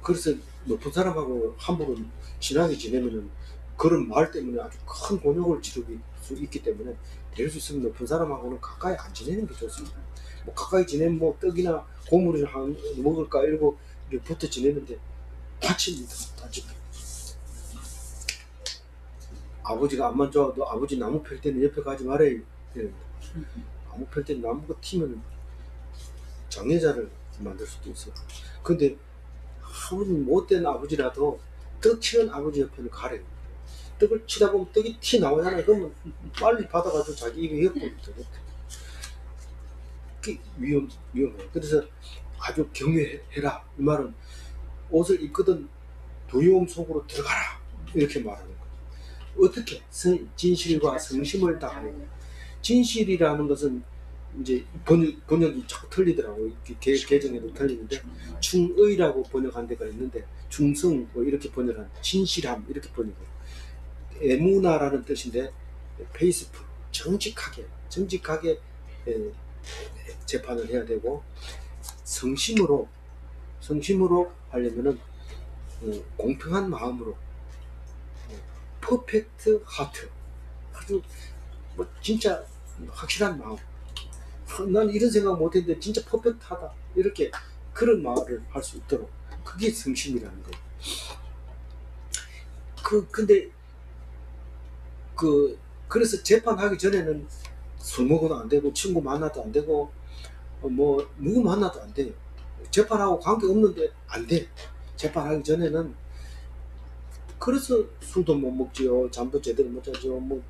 그래서 높은 사람하고 함부로 친하게 지내면은 그런 말 때문에 아주 큰 곤욕을 치를 수 있기 때문에 될 수 있으면 높은 사람하고는 가까이 안 지내는 게 좋습니다. 뭐 가까이 지내면 뭐 떡이나 고물을 먹을까 이러고 붙어 지내는데 다칩니다. 다칩니다. 아버지가 안만 좋아도 아버지 나무 펼 때는 옆에 가지 말아야 됩니다. 나무 펼 때는 나무가 튀면 장애자를 만들 수도 있어요. 근데 아무리 못된 아버지라도 떡 치는 아버지 옆에는 가래요. 떡을 치다 보면 떡이 티 나오잖아요. 그러면 빨리 받아가지고 자기 입에 엮으면 되거든요. 그게 위험해요. 그래서 아주 경외해라. 이 말은 옷을 입거든 두려움 속으로 들어가라. 이렇게 말하는 거예요. 어떻게? 진실과 성심을 다하는. 진실이라는 것은 이제 번역이 자꾸 틀리더라고요. 개정에도 틀리는데 충의라고 번역한 데가 있는데 충성 뭐 이렇게 번역한 진실함 이렇게 번역해요. 에무나라는 뜻인데 페이스풀 정직하게 재판을 해야 되고 성심으로 하려면은 공평한 마음으로 퍼펙트 하트 아주 뭐 진짜 확실한 마음 난 이런 생각 못했는데 진짜 퍼펙트하다 이렇게 그런 말을 할 수 있도록 그게 성심이라는 거예요. 근데 그래서 재판하기 전에는 술 먹어도 안 되고 친구 만나도 안 되고 뭐 누구 만나도 안 돼요. 재판하고 관계 없는데 안 돼. 재판하기 전에는. 그래서 술도 못 먹지요. 잠도 제대로 못 자죠. 뭐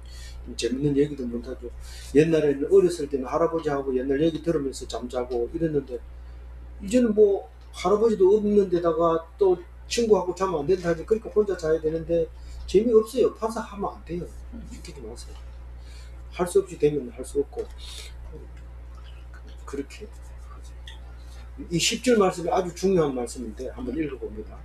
재밌는 얘기도 못 하죠. 옛날에는 어렸을 때는 할아버지하고 옛날 얘기 들으면서 잠자고 이랬는데 이제는 뭐 할아버지도 없는 데다가 또 친구하고 자면 안 된다 하지. 그러니까 혼자 자야 되는데 재미없어요. 판사하면 안 돼요. 시키지 마세요. 할 수 없이 되면 할 수 없고 그렇게 이 10절 말씀이 아주 중요한 말씀인데 한번 읽어봅니다.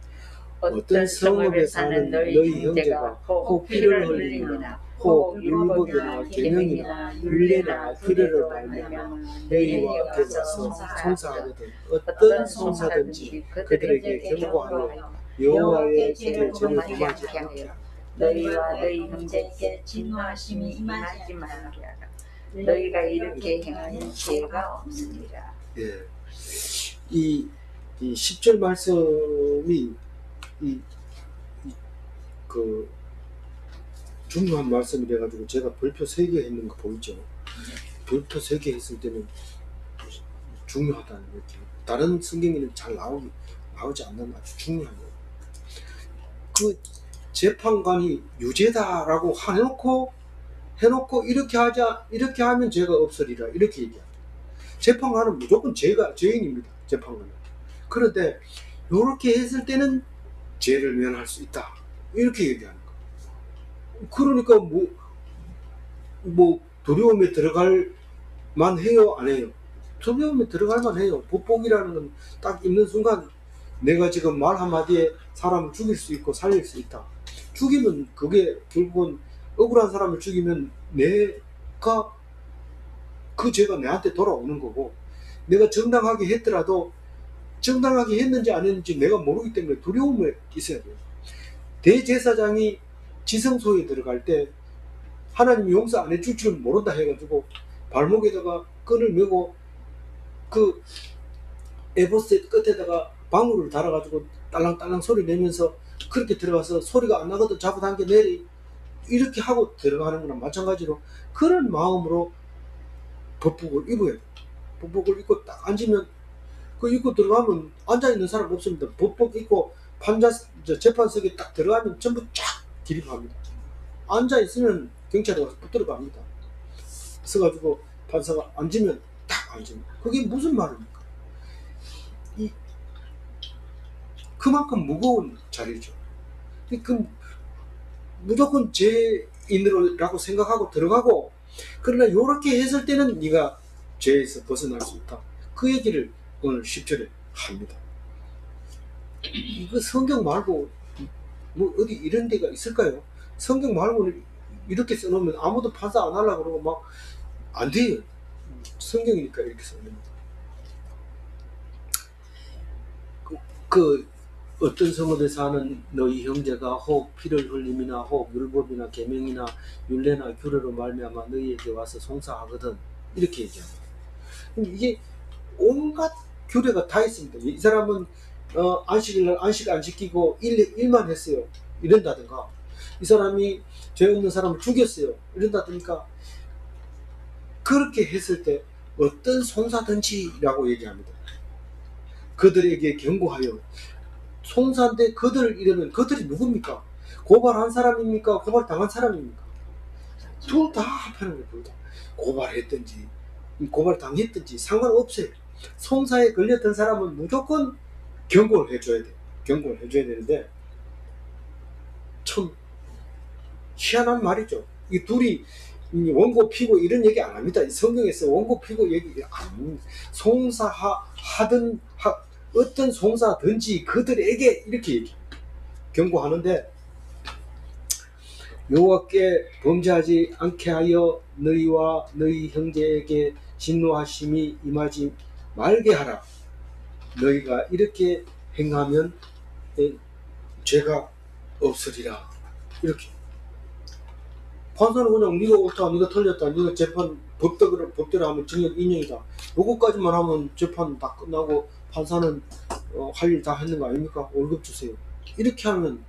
어떤 성읍에 사는 너희 형제가 혹 피를 흘리거나 혹 율법이나 계명이나 율례나 규례로 말미암아 너희와 곁에서 송사하거든 어떤 송사든지 그들에게 경고하여 여호와의 죄를 전혀 범하지 않게 하라. 너희와 너희 형제에게 진노하심이 임하지 말게 하라. 너희가 이렇게 행하는 죄가 없으리라. 예. 이 10절 말씀이 그 중요한 말씀이 돼가지고 제가 별표 3개 했는 거 보이죠? 별표 3개 했을 때는 중요하다는 느낌. 다른 성경에는 잘 나오지 않는 아주 중요한 거예요. 그 재판관이 유죄다라고 해놓고 이렇게 하면 죄가 없으리라 이렇게 얘기합니다. 재판관은 무조건 죄인입니다. 재판관은. 그런데 이렇게 했을 때는 죄를 면할 수 있다 이렇게 얘기하는 거예요. 그러니까 뭐 두려움에 들어갈 만해요 안 해요? 두려움에 들어갈 만해요. 보복이라는 건 딱 있는 순간 내가 지금 말 한마디에 사람을 죽일 수 있고 살릴 수 있다. 죽이면 그게 결국은 억울한 사람을 죽이면 내가 그 죄가 내한테 돌아오는 거고 내가 정당하게 했더라도 정당하게 했는지 안 했는지 내가 모르기 때문에 두려움에 있어야 돼요. 대제사장이 지성소에 들어갈 때 하나님이 용서 안 해줄 줄 모른다 해가지고 발목에다가 끈을 메고 그 에보셋 끝에다가 방울을 달아가지고 딸랑딸랑 소리 내면서 그렇게 들어가서 소리가 안 나거든 잡아당겨 내리 이렇게 하고 들어가는 거랑 마찬가지로 그런 마음으로 법복을 입어야 돼요. 법복을 입고 딱 앉으면 그 입고 들어가면 앉아있는 사람 없습니다. 법복 입고 재판석에 딱 들어가면 전부 쫙 기립합니다. 앉아있으면 경찰이 와서 붙들어 갑니다. 서가지고 판사가 앉으면 딱 앉으면 그게 무슨 말입니까? 그만큼 무거운 자리죠. 무조건 죄인으로라고 생각하고 들어가고 그러나 이렇게 했을 때는 네가 죄에서 벗어날 수 있다. 그 얘기를 오늘 10절에 합니다. 이거 성경 말고 뭐 어디 이런 데가 있을까요? 성경 말고는 이렇게 써놓으면 아무도 판사 안 하려고 그러고 막 안 돼요. 성경이니까 이렇게 써놓습니다. 어떤 성읍에 사는 너희 형제가 혹 피를 흘림이나 혹 율법이나 계명이나 율례나 규례로 말미암아 너희에게 와서 송사하거든 이렇게 얘기합니다. 이게 온갖 규례가 다 있습니다. 이 사람은 안식일날 안식 안 지키고 일만 했어요 이런다든가 이 사람이 죄 없는 사람을 죽였어요 이런다든가 그렇게 했을 때 어떤 송사든지 라고 얘기합니다. 그들에게 경고하여 송사인데 이러면 그들이 누굽니까? 고발한 사람입니까? 고발당한 사람입니까? 둘 다 합하는 거예요. 둘 다. 고발했든지 고발당했든지 상관없어요. 송사에 걸렸던 사람은 무조건 경고를 해줘야 돼요. 경고를 해줘야 되는데 참 희한한 말이죠. 이 둘이 원고 피고 이런 얘기 안 합니다. 성경에서 원고 피고 얘기 안 합니다. 송사하든 어떤 송사든지 그들에게 이렇게 얘기합니다. 경고하는데 여호와께 범죄하지 않게 하여 너희와 너희 형제에게 진노하심이 임하지 말게 하라. 너희가 이렇게 행하면 죄가 없으리라. 이렇게 판사는 그냥 네가 옳다 네가 틀렸다 네가 재판 법대로 하면 징역 2년이다. 요거까지만 하면 재판 다 끝나고 판사는 할 일 다 했는 거 아닙니까? 월급 주세요. 이렇게 하면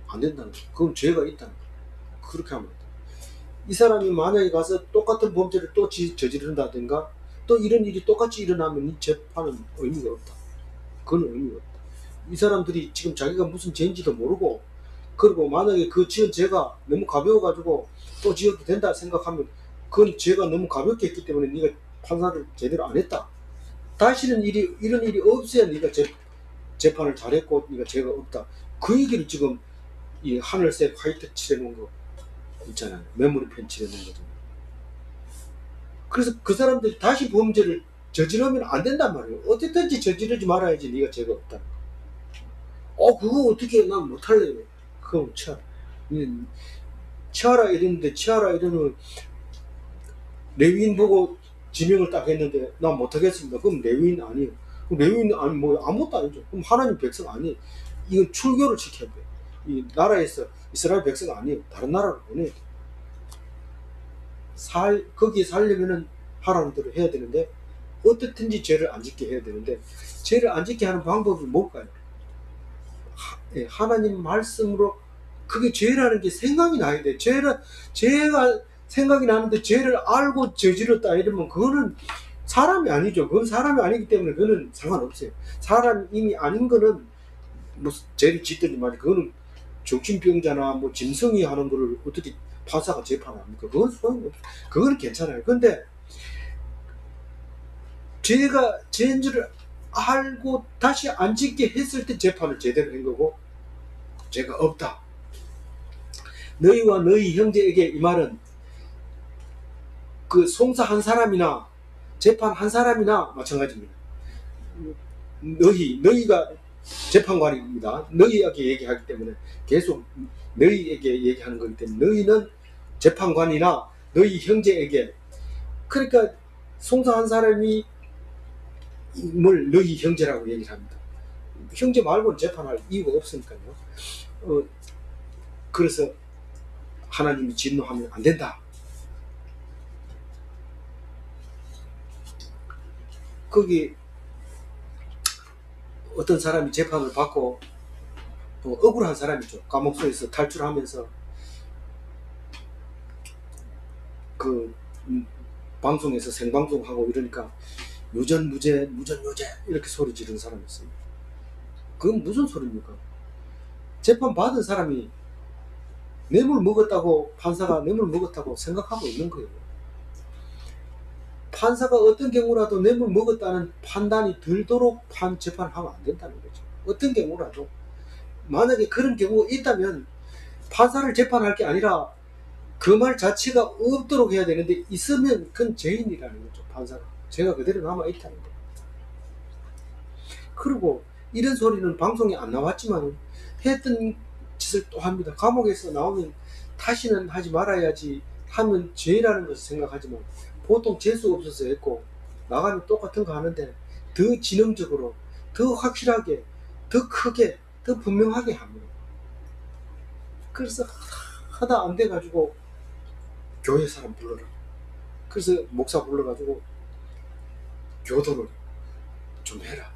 안 된다는 거예요. 그건 죄가 있다는 거예요. 그렇게 하면 안 돼요. 이 사람이 만약에 가서 똑같은 범죄를 또 저지른다든가 또 이런 일이 똑같이 일어나면 이 재판은 의미가 없다. 그건 의미가 없다. 이 사람들이 지금 자기가 무슨 죄인지도 모르고, 그리고 만약에 그 지은 죄가 너무 가벼워가지고 또 지어도 된다 생각하면 그건 죄가 너무 가볍게 했기 때문에 네가 판사를 제대로 안 했다. 다시는 이런 일이 없어야 네가 재판을 잘했고 네가 죄가 없다. 그 얘기를 지금 이 하늘색 화이트 칠해놓은 거 있잖아요. 메모리 펜 칠해놓은 거죠. 그래서 그 사람들이 다시 범죄를 저지르면 안 된단 말이에요. 어쨌든지 저지르지 말아야지 네가 죄가 없다. 그거 어떻게 난 못할래요. 그럼 치아라 이랬는데 치아라 이러면 레위인 보고 지명을 딱 했는데 난 못하겠습니다. 그럼 레위인 아니에요. 그럼 레위인 아니 뭐 아무것도 아니죠. 그럼 하나님 백성 아니에요. 이건 출교를 시켜야 돼요. 이 나라에서 이스라엘 백성 아니에요. 다른 나라로 보내야 돼요. 거기에 살려면은 하라는 대로 해야 되는데 어떻든지 죄를 안 짓게 해야 되는데 죄를 안 짓게 하는 방법이 뭘까요? 하나님 말씀으로 그게 죄라는 게 생각이 나야 돼. 죄가 생각이 나는데 죄를 알고 저질렀다 이러면 그거는 사람이 아니죠. 그건 사람이 아니기 때문에 그거는 상관없어요. 사람이 이미 아닌 거는 뭐 죄를 짓든지 말이 그거는 정신병자나 뭐 짐승이 하는 거를 어떻게 판사가 재판합니까? 그건 소용없어요. 그건 괜찮아요. 근데 죄인 줄을 알고 다시 안 짓게 했을 때 재판을 제대로 한 거고, 죄가 없다. 너희와 너희 형제에게 이 말은 그 송사 한 사람이나 재판 한 사람이나 마찬가지입니다. 너희가 재판관입니다. 너희에게 얘기하기 때문에 계속 너희에게 얘기하는 거기 때문에 너희는 재판관이나 너희 형제에게, 그러니까 송사 한 사람이 뭘 너희 형제라고 얘기를 합니다. 형제 말고는 재판할 이유가 없으니까요. 그래서 하나님이 진노하면 안 된다. 거기 어떤 사람이 재판을 받고 억울한 사람이죠. 감옥소에서 탈출하면서 그 방송에서 생방송하고 이러니까 유전 무죄 무전 유죄 이렇게 소리 지르는 사람이 있어요. 그건 무슨 소리입니까? 재판 받은 사람이 뇌물 먹었다고, 판사가 뇌물 먹었다고 생각하고 있는 거예요. 판사가 어떤 경우라도 뇌물 먹었다는 판단이 들도록 재판을 하면 안 된다는 거죠. 어떤 경우라도. 만약에 그런 경우가 있다면 판사를 재판할 게 아니라 그 말 자체가 없도록 해야 되는데 있으면 그건 죄인이라는 거죠. 판사가. 죄가 그대로 남아있다는 거예요. 그리고 이런 소리는 방송에 안 나왔지만 했던 짓을 또 합니다. 감옥에서 나오면 다시는 하지 말아야지 하면 죄라는 것을 생각하지만 보통 재수 없어서 했고 나가면 똑같은 거 하는데 더 지능적으로, 더 확실하게, 더 크게, 더 분명하게 합니다. 그래서 하다 안 돼가지고 교회 사람 불러라. 그래서 목사 불러가지고 교도를 좀 해라.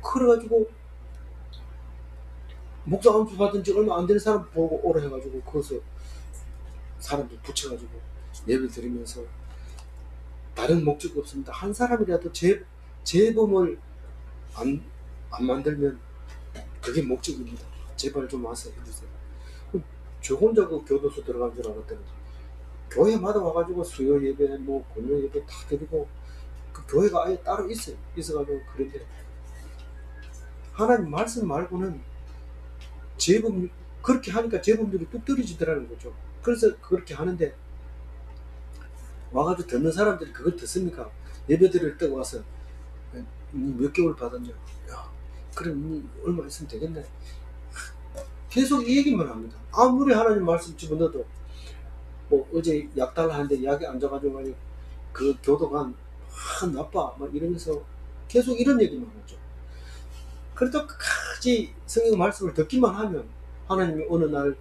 그래가지고 목사 안수 받은 지 얼마 안 되는 사람 보고 오라 해가지고 거기서 사람들 붙여가지고 예배 드리면서 다른 목적이 없습니다. 한 사람이라도 재범을 안 만들면 그게 목적입니다. 제발 좀 와서 해주세요. 저 혼자 그 교도소 들어간 줄 알았더니 교회마다 와가지고 수요 예배, 뭐 공연 예배 다 드리고 그 교회가 아예 따로 있어요. 있어가지고 그런데 하나님 말씀 말고는 재범, 그렇게 하니까 재범률이 뚝 떨어지더라는 거죠. 그래서 그렇게 하는데 와가지고 듣는 사람들이 그걸 듣습니까? 예배 드릴 때 와서 니 몇 개월 받았냐? 야, 그럼 니 얼마 있으면 되겠네. 계속 이 얘기만 합니다. 아무리 하나님 말씀 집어넣어도 뭐 어제 약 달라 하는데 약이 앉아가지고 그 교도관 나빠 막 이러면서 계속 이런 얘기만 하죠. 그래도 끝까지 성경 말씀을 듣기만 하면 하나님이 어느 날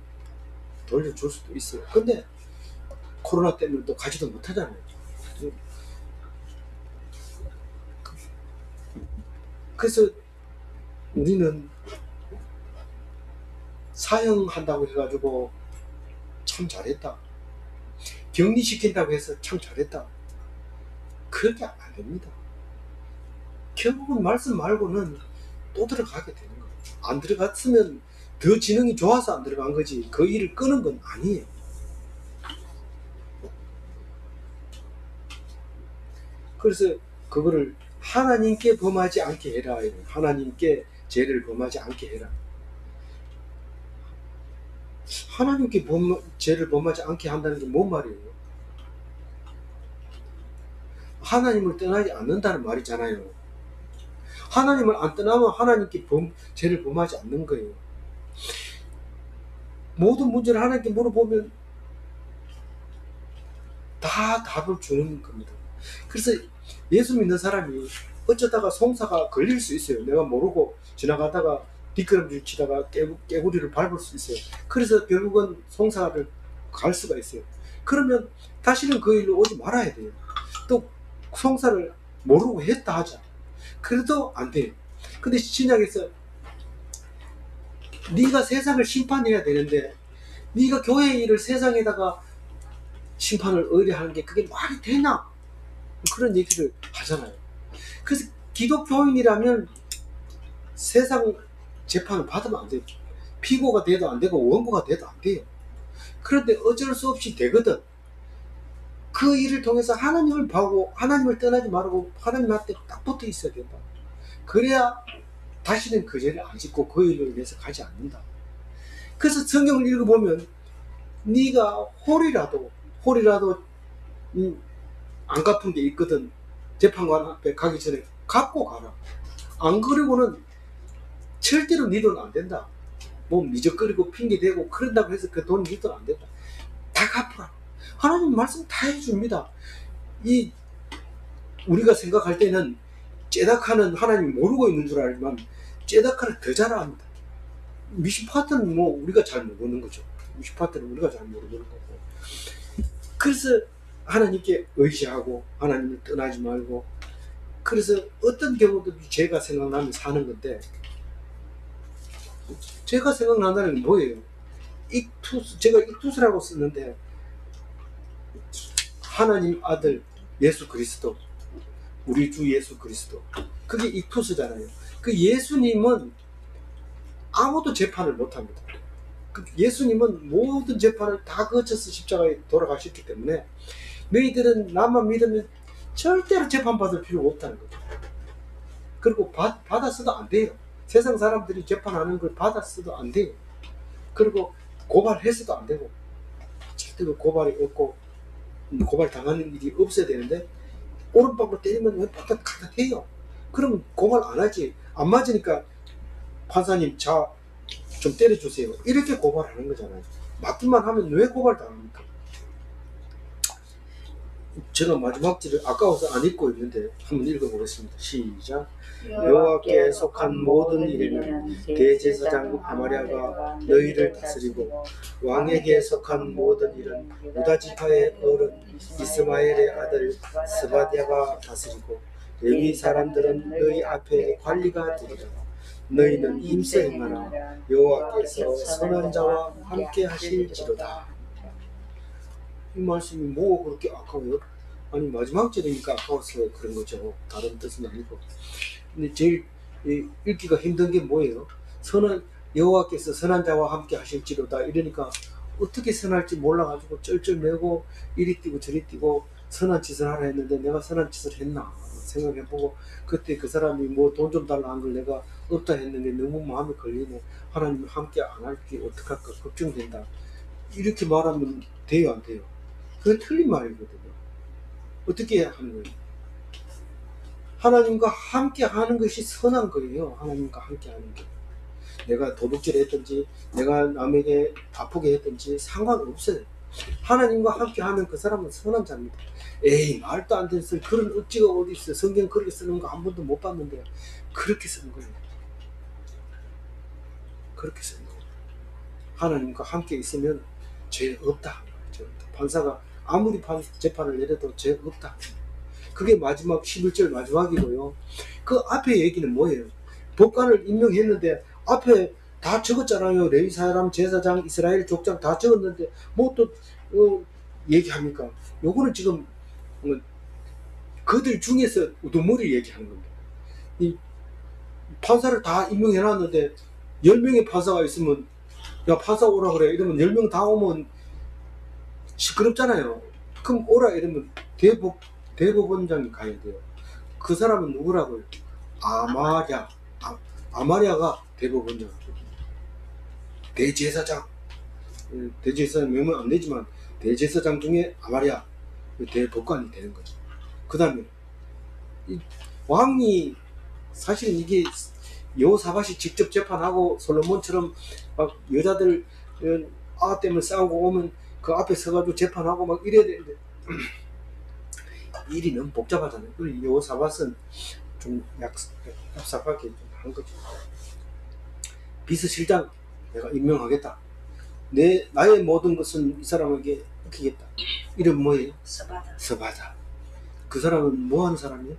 돌려줄 수도 있어요. 근데 코로나 때문에 또 가지도 못하잖아요. 그래서 우리는 사형한다고 해가지고 참 잘했다, 격리시킨다고 해서 참 잘했다, 그렇게 안 됩니다. 결국은 말씀 말고는 또 들어가게 되는 거예요. 안 들어갔으면 더 지능이 좋아서 안 들어간 거지 그 일을 끄는 건 아니에요. 그래서 그거를 하나님께 범하지 않게 해라. 하나님께 죄를 범하지 않게 해라. 하나님께 죄를 범하지 않게 한다는 게 뭔 말이에요? 하나님을 떠나지 않는다는 말이잖아요. 하나님을 안 떠나면 하나님께 죄를 범하지 않는 거예요. 모든 문제를 하나님께 물어보면 다 답을 주는 겁니다. 그래서 예수 믿는 사람이 어쩌다가 송사가 걸릴 수 있어요. 내가 모르고 지나가다가 뒷걸음질 치다가 깨구리를 밟을 수 있어요. 그래서 결국은 송사를 갈 수가 있어요. 그러면 다시는 그 일로 오지 말아야 돼요. 또 송사를 모르고 했다 하자. 그래도 안 돼요. 근데 신약에서 네가 세상을 심판해야 되는데 네가 교회의 일을 세상에다가 심판을 의뢰하는 게 그게 말이 되나? 그런 얘기를 하잖아요. 그래서 기독교인이라면 세상 재판을 받으면 안 돼요. 피고가 돼도 안 되고 원고가 돼도 안 돼요. 그런데 어쩔 수 없이 되거든. 그 일을 통해서 하나님을 보고 하나님을 떠나지 말고 하나님한테 딱 붙어 있어야 된다. 그래야 다시는 그 죄를 안 짓고 그 일을 위해서 가지 않는다. 그래서 성경을 읽어보면 네가 홀이라도 안 갚은 게 있거든. 재판관 앞에 가기 전에 갚고 가라. 안 그러고는 절대로 네 돈 안 된다. 뭐 미적거리고 핑계대고 그런다고 해서 그 돈 네 돈 안 된다. 다 갚으라. 하나님 말씀 다 해줍니다. 우리가 생각할 때는 째다카는 하나님 모르고 있는 줄 알지만 째다카를 더 잘 압니다. 미시파트는 뭐 우리가 잘 모르는 거죠. 미시파트는 우리가 잘 모르는 거고. 그래서 하나님께 의지하고 하나님을 떠나지 말고, 그래서 어떤 경우도 죄가 생각나면 사는 건데, 죄가 생각난다는 게 뭐예요? 제가 익투스라고 썼는데 하나님 아들 예수 그리스도, 우리 주 예수 그리스도, 그게 익투스잖아요. 그 예수님은 아무도 재판을 못합니다. 예수님은 모든 재판을 다 거쳐서 십자가에 돌아가셨기 때문에 너희들은 나만 믿으면 절대로 재판받을 필요가 없다는 거죠. 그리고 받았어도 안 돼요. 세상 사람들이 재판하는 걸 받았어도 안 돼요. 그리고 고발했어도 안 되고, 절대로 고발이 없고 고발 당하는 일이 없어야 되는데 오른쪽으로 때리면 왜 바닥 갖다 대요? 그러면 고발 안 하지. 안 맞으니까 판사님 좀 때려주세요, 이렇게 고발하는 거잖아요. 맞기만 하면 왜 고발 당합니까? 제가 마지막 절을 아까워서 안 읽고 있는데 한번 읽어보겠습니다. 시작. 여호와께 속한 모든 일에는 대제사장 아마랴가 너희를 다스리고 왕에게 속한 모든 일은 유다 지파의 어른 이스마엘의 아들 스바디아가 다스리고 레위 사람들은 너희 앞에 관리가 되리라. 너희는 힘써 행하라. 여호와께서 선한 자와 함께 하실지로다. 이 말씀이 뭐 그렇게 아까워요? 아니 마지막 절이니까 아까워서 그런 거죠. 다른 뜻은 아니고. 근데 제일 읽기가 힘든 게 뭐예요? 여호와께서 선한 자와 함께 하실지로다. 이러니까 어떻게 선할지 몰라가지고 쩔쩔매고 이리 뛰고 저리 뛰고 선한 짓을 하라 했는데 내가 선한 짓을 했나 생각해보고, 그때 그 사람이 뭐 돈 좀 달라 한 걸 내가 없다 했는데 너무 마음에 걸리네. 하나님 함께 안 할게 어떡할까 걱정된다. 이렇게 말하면 돼요, 안 돼요? 그건 틀린 말이거든요. 어떻게 하는 거예요? 하나님과 함께 하는 것이 선한 거예요. 하나님과 함께 하는 게. 내가 도둑질 했든지 내가 남에게 아프게 했든지 상관없어요. 하나님과 함께 하면 그 사람은 선한 자입니다. 에이 말도 안 되는 소리, 그런 억지가 어디 있어요. 성경 그렇게 쓰는 거 한 번도 못 봤는데 그렇게 쓰는 거예요. 그렇게 쓰는 거예요. 하나님과 함께 있으면 죄 없다. 판사가 아무리 재판을 내려도 죄 없다. 그게 마지막 11절 마지막이고요. 그 앞에 얘기는 뭐예요? 법관을 임명했는데 앞에 다 적었잖아요. 레위 사람, 제사장, 이스라엘 족장 다 적었는데 뭐 또 얘기합니까? 요거는 지금 그들 중에서 우두머리 얘기하는 겁니다. 이 판사를 다 임명해놨는데 10명의 판사가 있으면 야 판사 오라 그래 이러면 10명 다 오면 시끄럽잖아요. 그럼 오라 이러면 대법원장이 가야 돼요. 그 사람은 누구라고요? 아마랴. 아마랴가 대법원장. 대제사장. 대제사장 명은 안 되지만 대제사장 중에 아마랴 대법관이 되는 거죠. 그 다음에 왕이 사실은 이게 여호사밧이 직접 재판하고 솔로몬처럼 막 여자들 아 때문에 싸우고 오면 그 앞에 서가지고 재판하고 막 이래야 되는데 일이 너무 복잡하잖아요. 그리고 여호사밧은 좀 얍삽하게 좀 한 거죠. 비서실장 내가 임명하겠다. 나의 모든 것은 이 사람에게 맡기겠다. 이름 뭐예요? 스바다. 그 사람은 뭐 하는 사람이에요?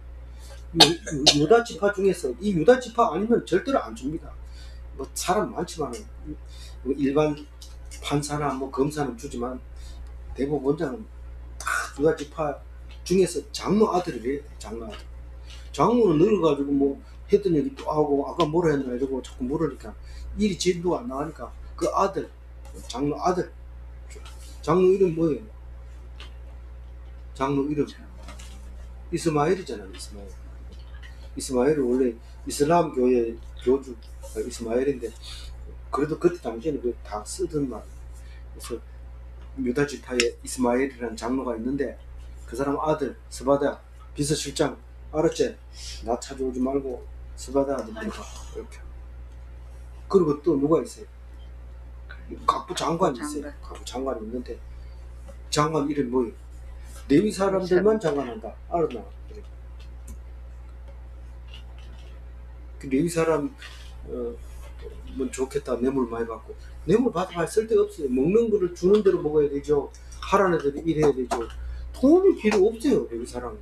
유다 지파 중에서 이 유다 지파 아니면 절대로 안 줍니다. 뭐 사람 많지만 뭐 일반 판사나 뭐 검사는 주지만 대법원장은 다 유다 지파 중에서 장로 아들이래요. 장로 아들. 장로는 늙어가지고 뭐 했던 얘기 또 하고 아까 뭐라 했나 이러고 자꾸 물으니까 일이 진도가 안 나가니까 그 아들, 장로 아들. 장로 이름 뭐예요? 장로 이름 이스마엘이잖아요. 이스마엘은 원래 이슬람 교회 교주 이스마엘인데 그래도 그때 당시에는 다 쓰던 말. 그래서 유다 지파에 이스마엘이라는 장로가 있는데 그 사람 아들 스바다 비서실장 알았지? 나 찾아오지 말고 스바다 아들 들어가 이렇게. 그리고 또 누가 있어요? 각부 장관이 있어요. 각부 장관이 있는데 장관 이름 뭐예요? 레위 사람들만 장관한다. 알았나? 그 레위 사람 뭐 좋겠다. 뇌물 많이 받고 뇌물 받아야 쓸데없어요. 먹는 거를 주는 대로 먹어야 되죠. 하라는 대로 일해야 되죠. 돈이 필요 없어요. 레위 사람은.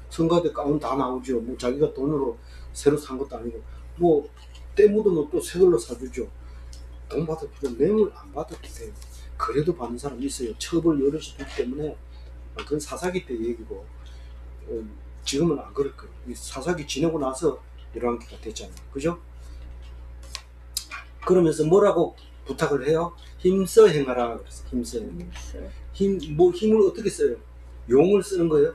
성가대 가운 다 나오죠. 뭐 자기가 돈으로 새로 산 것도 아니고 뭐 때 묻으면 또 새 걸로 사주죠. 돈 받을 필요 뇌물 안 받아도 돼요. 그래도 받는 사람이 있어요. 처벌 여럿이 되기 때문에. 그건 사사기 때 얘기고 지금은 안 그럴 거예요. 사사기 지내고 나서 열왕기가 됐잖아요. 그죠? 그러면서 뭐라고 부탁을 해요? 힘써 행하라 그랬어요. 힘써 행하라. 힘을 어떻게 써요? 용을 쓰는 거예요.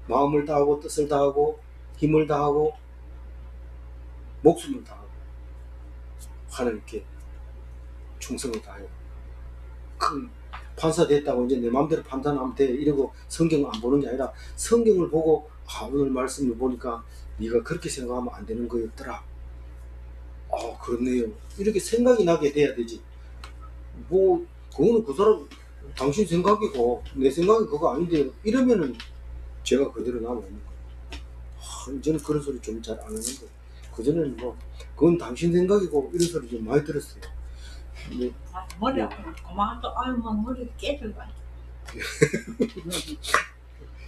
마음을 다하고 뜻을 다하고 힘을 다하고 목숨을 다하고 하나님께 충성을 다해요. 큰 판사 됐다고 이제 내 마음대로 판단하면 돼 이러고 성경을 안 보는 게 아니라 성경을 보고 오늘 말씀을 보니까 네가 그렇게 생각하면 안 되는 거였더라. 그렇네요. 이렇게 생각이 나게 돼야 되지. 뭐 그거는 그 사람 당신 생각이고 내 생각이 그거 아닌데 이러면은 제가 그대로 나오는 거예요. 이제는 그런 소리 좀 잘 안 하는 거예요. 그전에는 뭐 그건 당신 생각이고 이런 소리 좀 많이 들었어요. 근데 머리 아프면 그만 또 아유 뭐 머리 깨져가.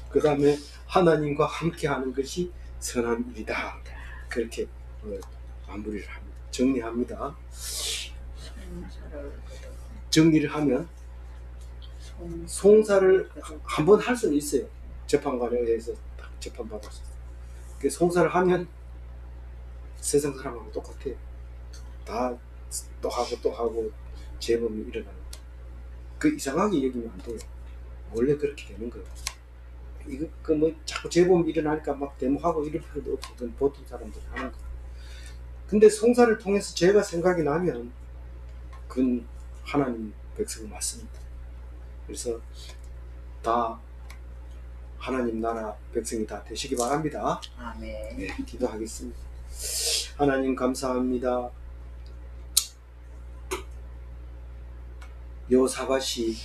그 다음에 하나님과 함께하는 것이 선한 일이다. 그렇게 마무리를 합니다. 정리합니다. 정리를 하면 송사를 한번 할 수는 있어요. 재판관에 의해서 재판받았어요. 송사를 하면 세상 사람하고 똑같아요. 다 또 하고 재범이 일어나는 거예요. 그 이상하게 여기면 안 돼요. 원래 그렇게 되는 거예요. 이거 뭐 자꾸 재범이 일어나니까 막 데모하고 이럴 필요도 없고 그건 보통 사람들이 하는 거예요. 근데 송사를 통해서 죄가 생각이 나면 그건 하나님 백성이 맞습니다. 그래서 다 하나님 나라 백성이 다 되시기 바랍니다. 아멘. 네, 기도하겠습니다. 하나님 감사합니다. 여호사밧이